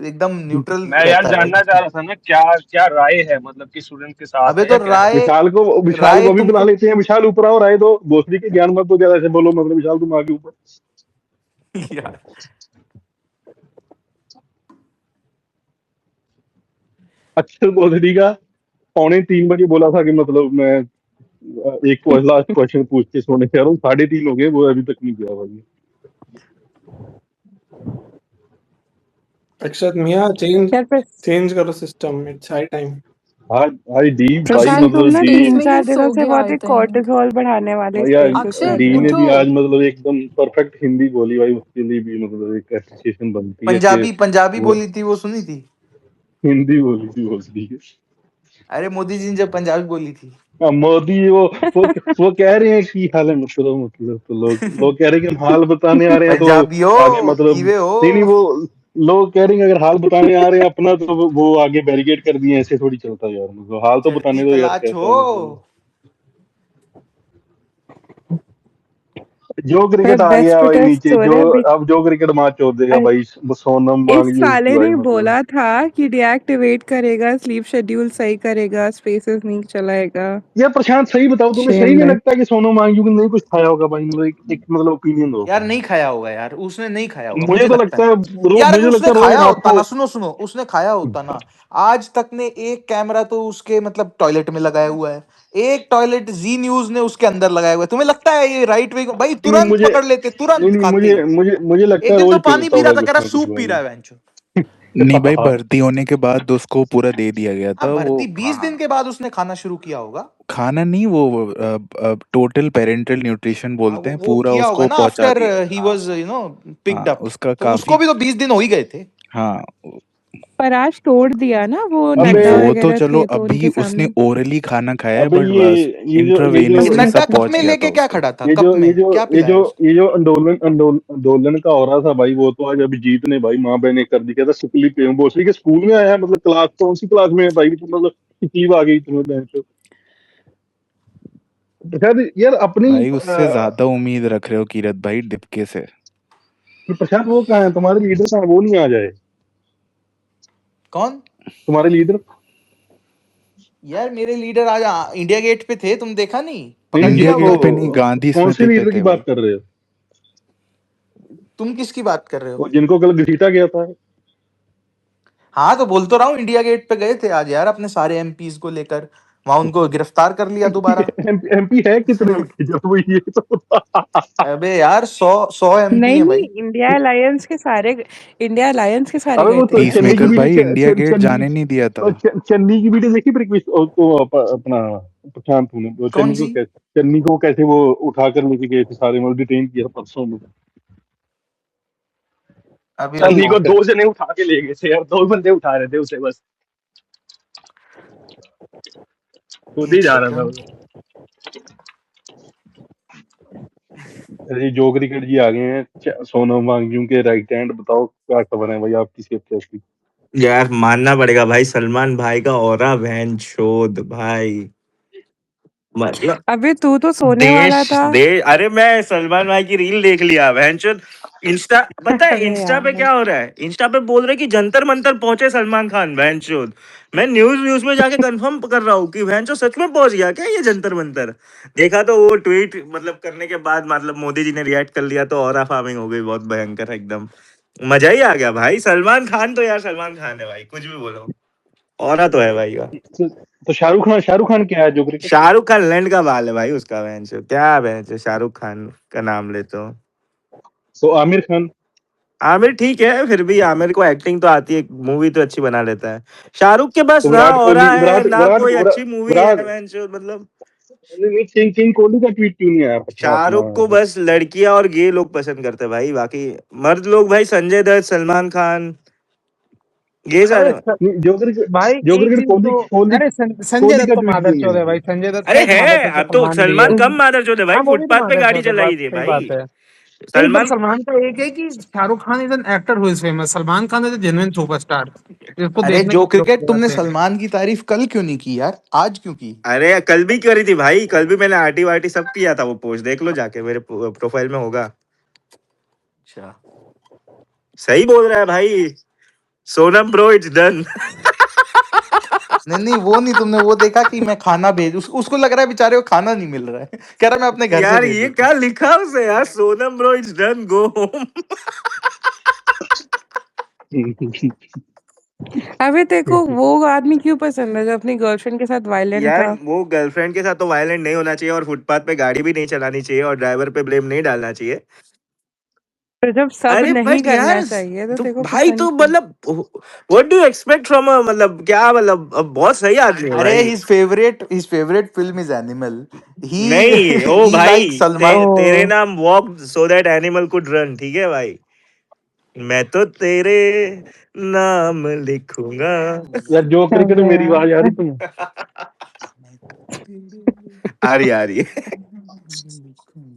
एकदम न्यूट्रल मैं यार रहता है जानना भाई। चाह रहा था ना, क्या क्या राय है, मतलब कि स्टूडेंट के साथ अबे है तो या क्या है? विशाल राय को भी बुला तुमको लेते हैं। विशाल ऊपर आओ, राय दो, भोसड़ी के ज्ञान मत दो ज्यादा, ऐसे बोलो मतलब। विशाल तुम आगे ऊपर। यार अक्षर भोसड़ी का 2:45 बजे बोला था कि मतलब मैं एक लास्ट क्वेश्चन पूछ के सोने जा रहा हूँ, 3:30 हो गए, वो अभी तक नहीं गया भाई। अक्षत मियाँ, चेंज यार चेंज करो सिस्टम, इट्स हाई टाइम। आज आज डी भाई प्रशांत, प्रशांत तुम वो मतलब ना डी, स्पेस तीन में ही चार दिनों सो से गया बहुत आई ही थिंक। कॉर्टिसोल बढ़ाने वाले यार स्पीचेस कर अक्षत डी रहे ने हो। उठो। भी आज मतलब एकदम परफेक्ट हिंदी बोली भाई, उसके लिए भी मतलब एक एप्रिसिएशन बनती है कि पंजाबी वो बोली थी, वो सुनी थी। हिंदी बोली थी भोसड़ी के। अरे मोदी जी ने जब पंजाबी बोली थी। मोदी वो कह रहे हैं कि हाल है, मतलब तो लोग कह रहे हैं कि हम हाल बताने आ रहे हैं, तो पंजाबियो आगे मतलब किवे हो। नहीं नहीं, वो लोग कह रहे हैं कि अगर हाल बताने आ रहे हैं अपना, तो वो आगे बैरिकेड कर दिए, ऐसे थोड़ी चलता यार, मतलब हाल तो चढ़ती बताने दो यार, कला छो। कैसा है मतलब। जो क्रिकेट पर आ बेस्ट गया भाई प्रोटेस्ट नीचे, हो जो रहे हैं अभी। अब जो क्रिकेट मैच हो देगा भाई, सोनम इस वांगचुक की साले भाई ने मतलब। बोला था कि डीएक्टिवेट करेगा, स्लीप शेड्यूल सही करेगा, स्पेसेस नहीं चलाएगा। यार प्रशांत सही बताओ, तुम्हें सही शेम नहीं है। लगता कि सोनम वांगचुक ने नहीं कुछ खाया होगा भाई, मतलब एक मतलब ओपिनियन दो। यार नहीं खाया होगा यार, उसने नहीं खाया होगा, मुझे मुझे तो लगता लगता है। है यार अगर मुझे लगता उसने है रोज खाया रात होता को। ना, सुनो सुनो, उसने खाया होता ना, आज तक ने एक कैमरा तो उसके मतलब टॉयलेट में लगाया हुआ है, एक टॉयलेट जी न्यूज ने उसके अंदर लगाया हुआ है। तुम्हें लगता है ये राइट विंग भाई नहीं नहीं, तुरंत मुझे पकड़ लेते, नहीं तुरंत नहीं, खाते ही। मुझे लगता एक है दिन तो रोज पानी पेलता पी रहा होगा था, कह कुछ रहा ना कुछ सूप पी रहा है भाई। बेंचो। नहीं भाई, भर्ती होने के बाद उसको पूरा दे दिया गया था हाँ, वो। भर्ती 20 दिन के बाद उसने खाना शुरू किया होगा। खाना नहीं, वो टोटल पेरेंटल न्यूट्रिशन हाँ, बोलते हैं, वो पूरा किया होगा उसको ना पहुंचा आफ्टर दिया है। ही हाँ वाज हाँ, पिक्ड अप। उसका तो उसको काफी। भी तो 20 दिन हो ही गए थे। हाँ, पर आज तोड़ दिया ना वो, नहीं अबे नड्डा वो तो वगैरह चलो, थे तो अभी उनके उसने सामने। ओरली खाना खाया है, अबे बट ये जो अच्छा, इंट्रावेनसली नड्डा सब कप पहुंच में गया था लेके क्या उसको। खड़ा था, कप में क्या ये पिलाया जो उसको? ये जो आंदोलन का हो रहा था भाई, वो तो आज अभिजीत ने भाई माँ बहने कर दी, कहता सुपली पे हूँ भोसड़ी के स्कूल में आया, मतलब क्लास, कौन सी क्लास में है भाई, तो मतलब तकलीफ आ गई तुम्हें बहन चो। प्रसाद यार अपनी भाई उससे ज्यादा उम्मीद रख रहे हो कीरत भाई डिपके से। प्रसाद वो कहाँ है तुम्हारे लीडर कहाँ है? वो नहीं आ जाए कौन? तुम्हारे लीडर? यार मेरे लीडर आज इंडिया गेट पे थे, तुम देखा नहीं? नहीं पकड़ नहीं इंडिया लिया वो गेट पे उनको। नहीं, गांधी कौन से स्मृति पे लीडर की थे बात वो। कर रहे हो? तुम किसकी बात कर रहे हो? वो जिनको कल घसीटा गया था। हाँ तो बोल तो रहा हूँ, इंडिया गेट पे गए थे आज यार अपने सारे एमपीज को लेकर, वहां उनको गिरफ्तार कर लिया दोबारा। एमपी है कितने उनके, जब वो ये तो अबे यार 100 एमपी नहीं हैं नहीं, भाई। इंडिया अलायंस के सारे अबे गए वो थे तो यार। पीस चन्नी की मेकर भाई वीडियो इंडिया गेट चन्नी जाने नहीं दिया था। चन्नी की वीडियो देखी अपना प्रशांत तूने वो कौन सी? चन्नी को कैसे वो उठाकर लेके गए थे सारे, मतलब डिटेन किया परसों में। अभी चन्नी रुको। को 2 जने उठा के ले गए थे यार, 2 बंदे उठा रहे थे उसे, बस खुद ही एक जा रहा था सेकंड। वो। अरे जो क्रिकेट जी आ गए हैं, सोनम वांगचुक के राइट हैंड, बताओ क्या खबर है भाई आपकी सेहत कैसी? यार मानना पड़ेगा भाई, सलमान भाई का ऑरा बहन चोद भाई, मतलब अबे तू तो सोने वाला देश था। दे। अरे मैं सलमान भाई की रील देख लिया बहनचोद। इंस्टा, पता है अरे इंस्टा पे यार, क्या हो रहा है? इंस्टा पे बोल रहे कि जंतर मंतर पहुंचे सलमान खान बहनचोद। मैं न्यूज में जाके कंफर्म कर रहा हूँ कि बहनचोद सच में पहुंच गया क्या ये जंतर मंतर। देखा तो वो ट्वीट मतलब करने के बाद मतलब मोदी जी ने रिएक्ट कर लिया, तो ऑरा फार्मिंग हो गई बहुत भयंकर एकदम। मजा ही आ गया भाई। सलमान खान तो यार सलमान खान है भाई, कुछ भी बोलो, ऑरा तो है भाई का। तो शाहरुख खान क्या है जो क्रिकेट? शाहरुख खान लैंड का बाल है भाई उसका, बहन चो क्या बहन चो, शाहरुख खान का नाम ले तो आमिर खान? आमिर ठीक है, फिर भी आमिर को एक्टिंग तो आती है, मूवी तो अच्छी बना लेता है। शाहरुख के पास तो ना विराट ऑरा कोहली, है विराट ना विराट कोई विराट अच्छी मूवी है विराट बहन चो, मतलब नहीं, किंग कोहली का ट्वीट क्यों नहीं आया पछाड़ अपना? शाहरुख को बस लड़कियां और गे लोग पसंद करते हैं भाई, बाकी मर्द लोग भाई संजय दत्त, सलमान खान, ये अरे सारे। भाई जो एक क्रिकेट चीज कोहली तो, कोहली अरे संजय कोहली दत्त का तो ट्वीट क्यों नहीं मादरचोद है आया? भाई, संजय दत्त अरे है एक है, मादरचोद का अब तो सलमान भी है। सलमान कम मादरचोद है भाई, हाँ वो भी तो फुटपाथ पे गाड़ी मादरचोद है, चलाई बात थी सही भाई। बात है। नहीं पर सलमान, सलमान का एक है कि Shahrukh Khan is an actor who is famous, Salman Khan is genuine superstar जिसको अरे देखने जो के क्रिकेट लोग तुमने आते हैं। सलमान की तारीफ कल क्यों नहीं की यार, आज क्यों की? अरे कल भी करी थी भाई, कल भी मैंने आरटी वारटी सब किया था, वो पोस्ट देख लो जाके, मेरे प्रोफाइल में होगा। अच्छा। सही बोल रहा है भाई, सोनम ब्रो इट्स डन। नहीं नहीं, वो नहीं, तुमने वो देखा कि मैं खाना उसको लग रहा है बेचारे को खाना नहीं मिल रहा है, कह रहा मैं अपने घर से यार भेज ये देता क्या लिखा उसे यार, Sonam bro it's done go home. अबे तेरे को वो आदमी क्यों पसंद है जो अपनी गर्लफ्रेंड के साथ वायलेंट यार था? वो गर्लफ्रेंड के साथ तो वायलेंट नहीं होना चाहिए, और फुटपाथ पे गाड़ी भी नहीं चलानी चाहिए, और ड्राइवर पे ब्लेम नहीं डालना चाहिए। तो जब सब अरे नहीं बट यार, करना चाहिए तो तो तेरे को भाई पसंद तो क्यों? मतलब what do expect from a, मतलब क्या, मतलब अब बहुत सही आदमी है अरे भाई। His favourite film is Animal. ही नहीं ओ ही भाई, लाइक सलमान। तेरे ओह, नाम walk so that animal could run, ठीक है भाई। मैं तो तेरे नाम लिखूंगा। यार जो क्रिकेट अबे मेरी आवाज आ रही यार, तुम्हें? आ रही आ रही है।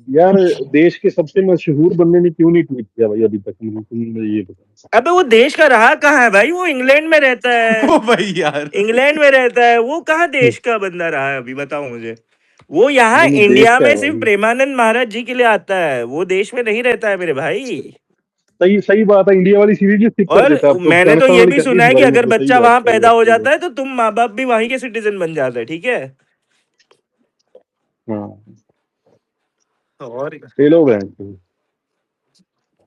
यार देश के सबसे मशहूर बंदे ने क्यों नहीं ट्वीट किया भाई अभी तक, मुझे ये बताओ। अबे वो देश का रहा कहाँ है भाई, वो इंग्लैंड में रहता है। ओ भाई यार। इंग्लैंड में रहता है वो, कहाँ देश का बंदा रहा है अभी, बताओ मुझे। वो यहाँ नहीं नहीं, देश इंडिया का है में सिर्फ भाई। प्रेमानंद महाराज जी के लिए आता है, वो देश में नहीं रहता है मेरे भाई। सही सही बात है, इंडिया वाली सीरीज भी स्किप कर और देता, अब तो मैंने तो कनसा ये वाली भी कर दी सुना थी है कि भाई, अगर मतलब सही बच्चा बात, वहां सही पैदा बात, हो सही बात। जाता है तो तुम माँ बाप भी वहीं के सिटीजन बन जाते हैं, ठीक है। हाँ और ले लो बैंक।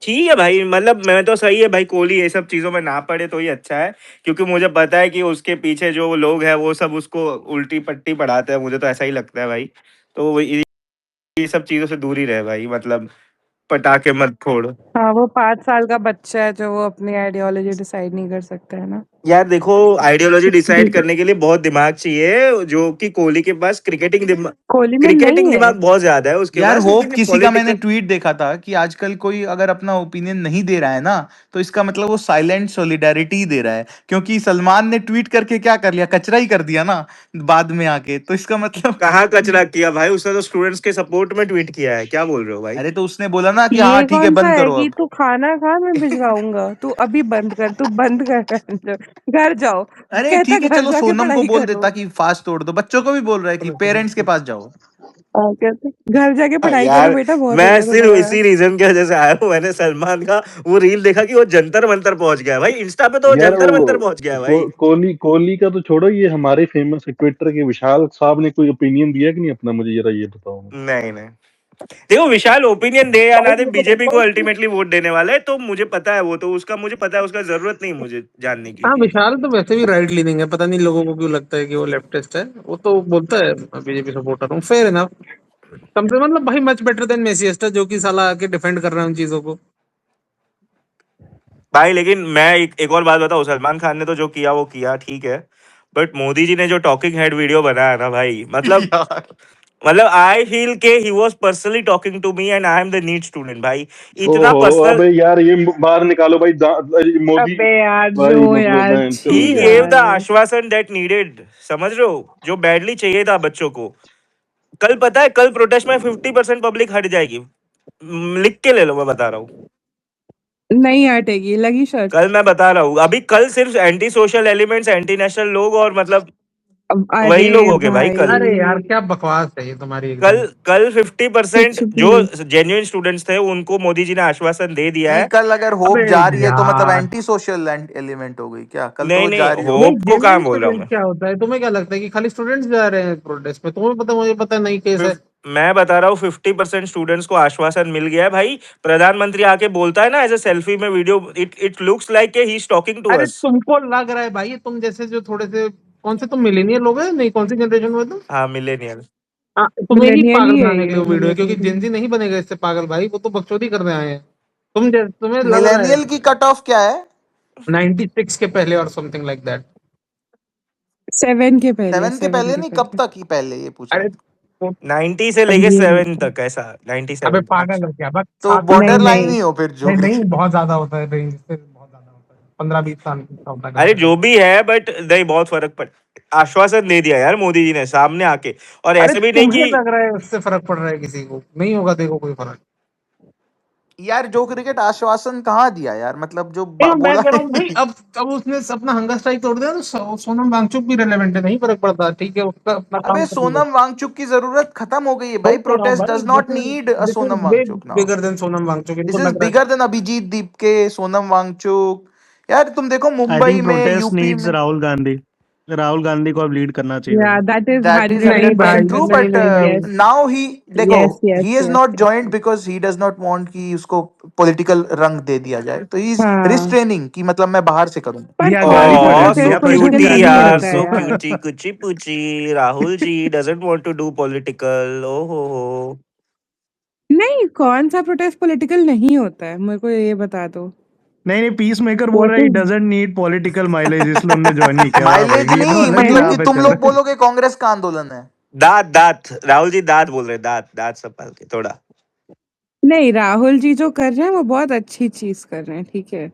ठीक है भाई, मतलब मैं तो सही है भाई, कोहली ये सब चीजों में ना पड़े तो ही अच्छा है, क्योंकि मुझे पता है कि उसके पीछे जो लोग हैं वो सब उसको उल्टी पट्टी पढ़ाते हैं, मुझे तो ऐसा ही लगता है भाई। तो ये सब चीजों से दूर ही रहे भाई, मतलब पटाखे मत फोड़। हाँ वो 5 साल का बच्चा है जो वो अपनी आइडियोलॉजी डिसाइड नहीं कर सकता है ना। यार देखो, आइडियोलॉजी डिसाइड करने के लिए बहुत दिमाग चाहिए, जो कि कोहली के पास कोहली में क्रिकेटिंग नहीं है। दिमाग बहुत ज्यादा है उसके यार पास, होप लेकिन किसी का मैंने पॉलिटिकल। ट्वीट देखा था कि आजकल कोई अगर अपना ओपिनियन नहीं दे रहा है ना, तो इसका मतलब वो साइलेंट सॉलिडेरिटी दे रहा है, क्योंकि सलमान ने ट्वीट करके क्या कर लिया, कचरा ही कर दिया ना बाद में आके, तो इसका मतलब। कहाँ कचरा किया भाई उसने, तो स्टूडेंट्स के सपोर्ट में ट्वीट किया है, क्या बोल रहे हो भाई। अरे तो उसने बोला ना कि हाँ ये ठीक है कौन सा बंद है करो कि अब। तू खाना खा मैं भिजवाऊंगा, तू अभी बंद कर, तू बंद कर। घर जाओ, अरे कहता ठीक है घर चलो जाके सोनम को पढ़ाई बोल करो। देता कि फास्ट तोड़ दो, बच्चों को भी बोल रहा है कि पेरेंट्स के पास जाओ। कहते घर जाके पढ़ाई करो यार बेटा, बहुत हो मैं गया सिर्फ तुम्हारा। इसी रीजन की वजह से आया हूँ। मैंने सलमान का वो रील देखा कि वो जंतर मंतर पहुंच गया भाई, इंस्टा पे तो वो यार जंतर मंतर वो पहुंच गया भाई। कोहली का तो छोड़ो, ये हमारे फेमस ट्विटर के विशाल साहब ने कोई ओपिनियन दिया कि नहीं अपना, मुझे जरा ये बताओ। नहीं नहीं, देखो विशाल ओपिनियन दे या ना भाई दे, मैं तो बीजेपी कहता को हूँ कि अल्टीमेटली वोट देने वाले हैं, तो मुझे पता है वो तो उसका, मुझे पता है उसका, जरूरत नहीं मुझे जानने की। हाँ, विशाल तो वैसे भी राइट लीनिंग है, पता नहीं लोगों को क्यों लगता है कि वो लेफ्टिस्ट है। वो तो बोलता है बीजेपी सपोर्टर हूँ, फेयर इनफ। कम से मतलब भाई मच बेटर देन मैसियेस्टा, जो कि साला आके डिफेंड कर रहा है उन चीजों को। भाई लेकिन मैं एक और बात बताऊं, सलमान खान ने तो जो किया वो किया ठीक है, बट मोदी जी ने जो टॉकिंग हेड वीडियो बनाया ना भाई, मतलब आई फील के he was personally talking to me and I am the NEET student भाई, इतना ओहो, पर्सनल। अबे यार ये बाहर निकालो भाई, मोदी अबे यार जो भाई, मतलब यार, मैं ही चलो छी यार। गेव द यार। आश्वासन दैट नीडेड, समझ रहे हो, जो बैडली चाहिए था बच्चों को। कल पता है, कल प्रोटेस्ट में 50% पब्लिक हट जाएगी, लिख के ले लो, मैं बता रहा हूँ। नहीं हटेगी, लगी शर्त। कल मैं बता रहा हूँ, अभी कल सिर्फ anti social elements, anti national लोग और मतलब वही लोग अरे हो गए भाई कल। अरे यार भाई क्या बकवास है ये तुम्हारी कल एकदम। कल 50% कुछ जो भी। जेन्युइन स्टूडेंट्स थे उनको मोदी जी ने आश्वासन दे दिया नहीं, है। कल अगर होप अबे जा रही है तो मतलब यार, एंटी सोशल एलिमेंट हो गई क्या? कल तो नहीं वो नहीं, जा रही होगी। नहीं होप को जेन्युइन काम बोल रहा हूँ स्टूडेंट मैं। क्या होता है? तुम्हें क्या लगता है कि खाली स्टूडेंट्स जा रहे हैं प्रोटेस्ट में? तुम्हें पता, मुझे पता नहीं केस है। मैं बता रहा हूँ 50% स्टूडेंट्स को आश्वासन मिल गया है भाई। प्रधानमंत्री आके बोलता है ना एज ए सेल्फी में video, it looks like he is talking to अरे अस। तुमको लग रहा है भाई, तुम जैसे जो थोड़े से, कौन से तुम मिलेनियल लोग हैं? नहीं, कौन सी जनरेशन में तुम? हाँ मिलेनियल। हाँ, तुम्हें ही मिलेनियल पागल ही है बनाने के लिए ये, वो वीडियो है, क्योंकि मिलेनियल। जेंजी नहीं बनेगा इससे पागल भाई, वो तो बकचोदी करने आए हैं। तुम्हें लग रहा है मिलेनियल की कट ऑफ क्या है? 96 के पहले और समथिंग लाइक दैट। 7 के पहले, 7 के 7 पहले के नहीं, कब पहले। तक ही पहले ये पूछ रहा अरे था। वो- 90 से लेके ये 7 तक, ऐसा 97 अबे तक। पागल है क्या? बस तो 7 साल बॉर्डर नहीं का। लाइन नहीं, ही हो फिर जो नहीं भी। नहीं, बहुत ज्यादा होता है रेंज से, बहुत ज्यादा होता है, 15-20 साल का होता है कम अरे से कम। जो भी है, बट नहीं बहुत फर्क पड़, आश्वासन दे दिया यार मोदी जी ने सामने आके। और अरे ऐसे भी नहीं तुम्हें कि लग रहा है उससे फर्क पड़ रहा है? किसी को नहीं होगा, देखो कोई फर्क। यार जो क्रिकेट आश्वासन कहाँ दिया यार, मतलब जो नहीं, मैं बोला कह रहा ही हूँ भाई, नहीं। अब उसने अपना हंगर स्ट्राइक तोड़ दिया तो सोनम वांगचुक भी रेलेवेंट है, नहीं फर्क पड़ता, ठीक है, उसका अपना काम अबे कर लिया। सोनम वांगचुक की जरूरत खत्म हो गई है वही भाई, कह रहा हूँ प्रोटेस्ट भाई, does not this need a is Sonam वे Wangchuk now. Bigger than Sonam Wangchuk, इनको दिस इज लग रहा है। Bigger than Abhijit Dipke, Sonam Wangchuk. यार तुम देखो आई मुंबई थिंक में, प्रोटेस्ट यूपी नीड्स में। राहुल गांधी। राहुल गांधी को अब लीड करना चाहिए या उधर। दैट इज That is 100 नहीं भाई, 100% true, नहीं but नहीं, नहीं। यस now he देखो, yes yes he has yes not joined yes. because he does not want कि उसको political रंग दे दिया जाए, तो he is हाँ, restraining कि मतलब मैं बाहर से करूँ। पर He has कौन already सा put ओ it. He so protest has put it political कि क्यूटी I'm नहीं not यार, होता है सो doing यार? it. क्यूटी कुची पुची, Rahul ji doesn't want to do political, ओ हो। नहीं, कौन सा प्रोटेस्ट पॉलिटिकल नहीं होता है, मेरे को ये बता दो। नहीं पीस मेकर बोल रहा व्हाट है, he is doesn't need political mileage, इसलिए उन्होंने ज्वाइन नहीं किया। वाह भाई, माइलेज ये तो नहीं, अलग ही मतलब राह कि पे तुम चल लोग रहे हैं। बोलोगे कांग्रेस का आंदोलन है। दांत दांत, राहुल जी दांत बोल रहे, दांत दांत संभाल के थोड़ा। नहीं, राहुल जी जो कर रहे हैं वो बहुत अच्छी चीज कर रहे हैं, ठीक है।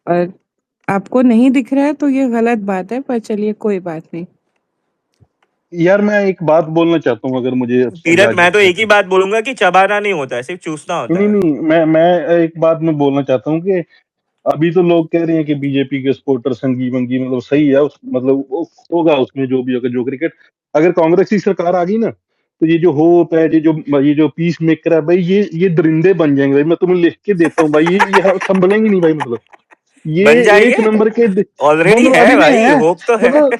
और आपको नहीं दिख रहा है तो ये गलत बात है, पर चलिए कोई बात नहीं। यार मैं एक बात बोलना चाहता हूँ, अगर मुझे तीरथ, मैं इजाजत तो है एक ही तो। बात बोलूंगा कि चबाना नहीं होता है, सिर्फ चूसना होता नहीं है। नहीं, मैं एक बात मैं बोलना चाहता हूँ कि अभी तो लोग कह रहे हैं कि बीजेपी के सपोर्टर संगी वंगी, मतलब सही है, मतलब वो होगा उसमें जो भी होगा, जो क्रिकेट अगर कांग्रेस की सरकार आ गई ना, तो ये जो होप है, ये जो पीस मेकर है भाई, ये दरिंदे बन जाएंगे भाई, मैं तुम्हें लिख के देता हूँ भाई, ये संभलेंगे नहीं भाई, मतलब ये बन एक जाएंगे, नंबर के ऑलरेडी मतलब है अभी तो भाई, है, होप तो है। मतलब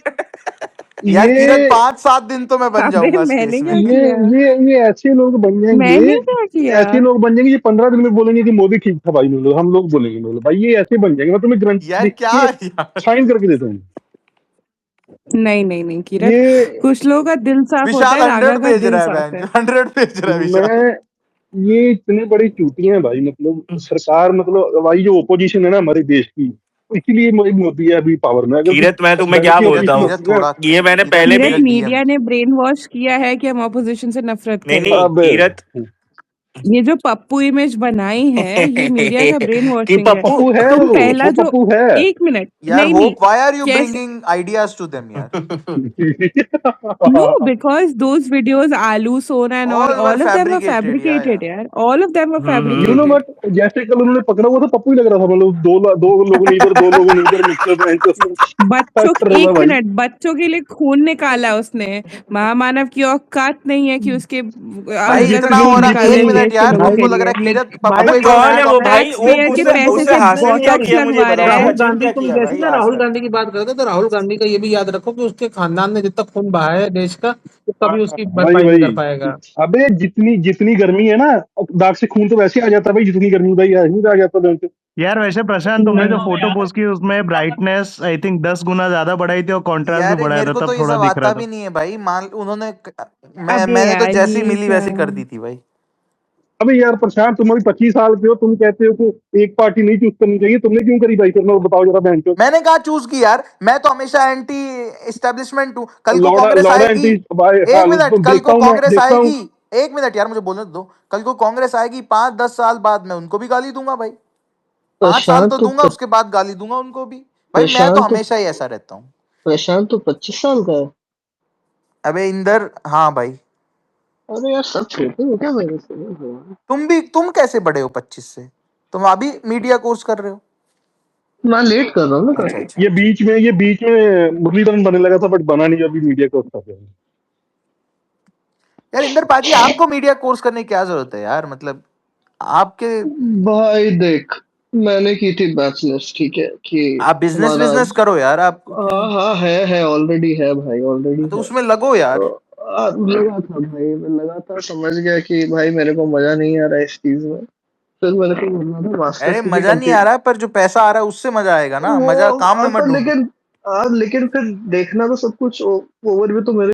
यार किरण, ये 5-7 दिन तो मैं बन अबे जाऊंगा इस मैंने केस क्या में। ये किया? ये ऐसे लोग बन जाएंगे, मैंने क्या किया? ऐसे लोग बन जाएंगे, ये 15 दिन में बोलेंगे कि मोदी ठीक था भाई, मतलब हम लोग बोलेंगे, मतलब भाई ये ऐसे बन जाएंगे, मैं तुम्हें गारंटी यार लिख क्या के यार, साइन करके देता हूँ। नहीं नहीं नहीं किरण, ये कुछ लोगों का दिल साफ होता विशाल है, रागा 100 का भेज दिल रहा है साफ बहन, है। 100 भेज रहा है विशाल। मैं ये इतनी बड़ी चूतियां हैं भाई, मतलब सरकार, मतलब भाई जो ओपोजिशन है ना हमारे देश की, इसीलिए मोदी है अभी पावर में, अगर कीरत, मैं तुम्हें बैठ क्या के धीरज बोलता ऑफिस में हूँ, धीरज होती ना। थोड़ा, ये मैंने धीरज पहले किरण, भी, धीरज मीडिया डीएम। ने ब्रेन वॉश किया है कि हम ऑपोजिशन से नफरत नहीं करें। नहीं अब कीरत, ये जो पप्पू इमेज बनाई है ये मीडिया का ब्रेन कि वॉशिंग है। पप्पू पप्पू है तुम वो पहला जो पप्पू है। एक मिनट यार नहीं वो नहीं why are you कैसे bringing ideas to them यार? No, because those videos, Alu, Sona, and All were all of them were fabricated, yeah, fabricated, yeah. यार. All of them were you know fabricated. But जैसे कल उन्होंने पकड़ा हुआ था पप्पू ही लग रहा था, मतलब दो लोगों ने इधर दो लोगों ने उधर मिक्सर बच्चों कर रहा था एक भाई। मिनट बच्चों के लिए खून निकाला उसने। महामानव की औकात नहीं है कि उसके भाई अंदर इतना से हो खून रहा, निकाले एक देश मिनट के यार, लोगों तुमको के लग रहा लिए। है किरत अबे पप्पू कौन है एकदम वो भाई? कॉम्प्लेक्स? वो टैक्स पेयर के उससे पैसे उससे से हासिल क्या बॉटॉक्स किया मुझे लगवा बताओ, रहा उसने है। राहुल अचीव गांधी क्या तुम किया जैसे भाई ना आज राहुल तक? गांधी की बात करते तो राहुल गांधी का ये भी याद रखो कि उसके खानदान ने जितना खून बहाया है देश का वो कभी उसकी भाई भरपाई नहीं कर भाई पाएगा। अबे जितनी गर्मी है ना, दाग से खून तो वैसे ही आ जाता है भाई, जितनी गर्मी भाई ऐसे ही आ जाता है। यार वैसे प्रशांत तुमने जो फोटो पोस्ट की उसमें ब्राइटनेस आई थिंक 10 गुना ज्यादा बढ़ाई थी और कॉन्ट्रास्ट भी यार बढ़ाया मेरे था, को तो तब ये थोड़ा सब दिख रहा आता था। भी नहीं है भाई, मान उन्होंने अबे मैंने तो यार जैसी ये मिली क्या वैसी कर दी थी भाई। अबे यार प्रशांत तुम अभी 25 साल के हो, तुम कहते हो कि एक पार्टी नहीं चूज करनी चाहिए, तुमने क्यों करी भाई? करना बताओ जरा बहन चो। मैंने कहा चूज की यार, मैं तो हमेशा एंटी एस्टेब्लिशमेंट हूँ। कल को लौड़ा कांग्रेस लौड़ा आएगी, एंटी भाई एक हाल मिनट, तो कल को कांग्रेस देखता हूँ। आएगी, एक मिनट यार मुझे बोलने दो। कल को कांग्रेस आएगी 5-10 साल बाद, मैं उनको भी गाली दूंगा भाई। 5 साल तो दूंगा, उसके बाद गाली दूंगा उनको भी भाई। मैं तो हमेशा ही ऐसा रहता हूँ। प्रशांत तो 25 साल का है। अबे इंदर, हाँ भाई अरे यार सब छोटे हो क्या मेरे से? तुम कैसे बड़े हो 25 से? तुम अभी मीडिया कोर्स कर रहे हो? मैं लेट कर रहा हूँ ना अच्छा काफी। अच्छा। ये बीच में मुरलीधरन बनने लगा था बट बना नहीं, अभी मीडिया को था। यार इंदर पाजी, आपको मीडिया कोर्स करने की क्या जरूरत है यार? मतलब आपके, भाई देख, मैंने की थी बैचलर्स, ठीक है कि आप बिजनेस हमारा बिजनेस करो यार आप। हाँ है ऑलरेडी है भाई, ऑलरेडी तो है। उसमें लगो यार। तो लगा था भाई, मैं लगा था, समझ गया कि भाई मेरे को मजा नहीं आ रहा है इस चीज में। फिर मेरे को बोलना था अरे मास्टर्स के लिए मजा नहीं आ कंटिन्यू। रहा, पर जो पैसा आ रहा है उससे मजा आएगा ना, वो मजा काम में मत आता ढूंढो। लेकिन लेकिन फिर देखना तो सब कुछ ओवर भी तो मेरे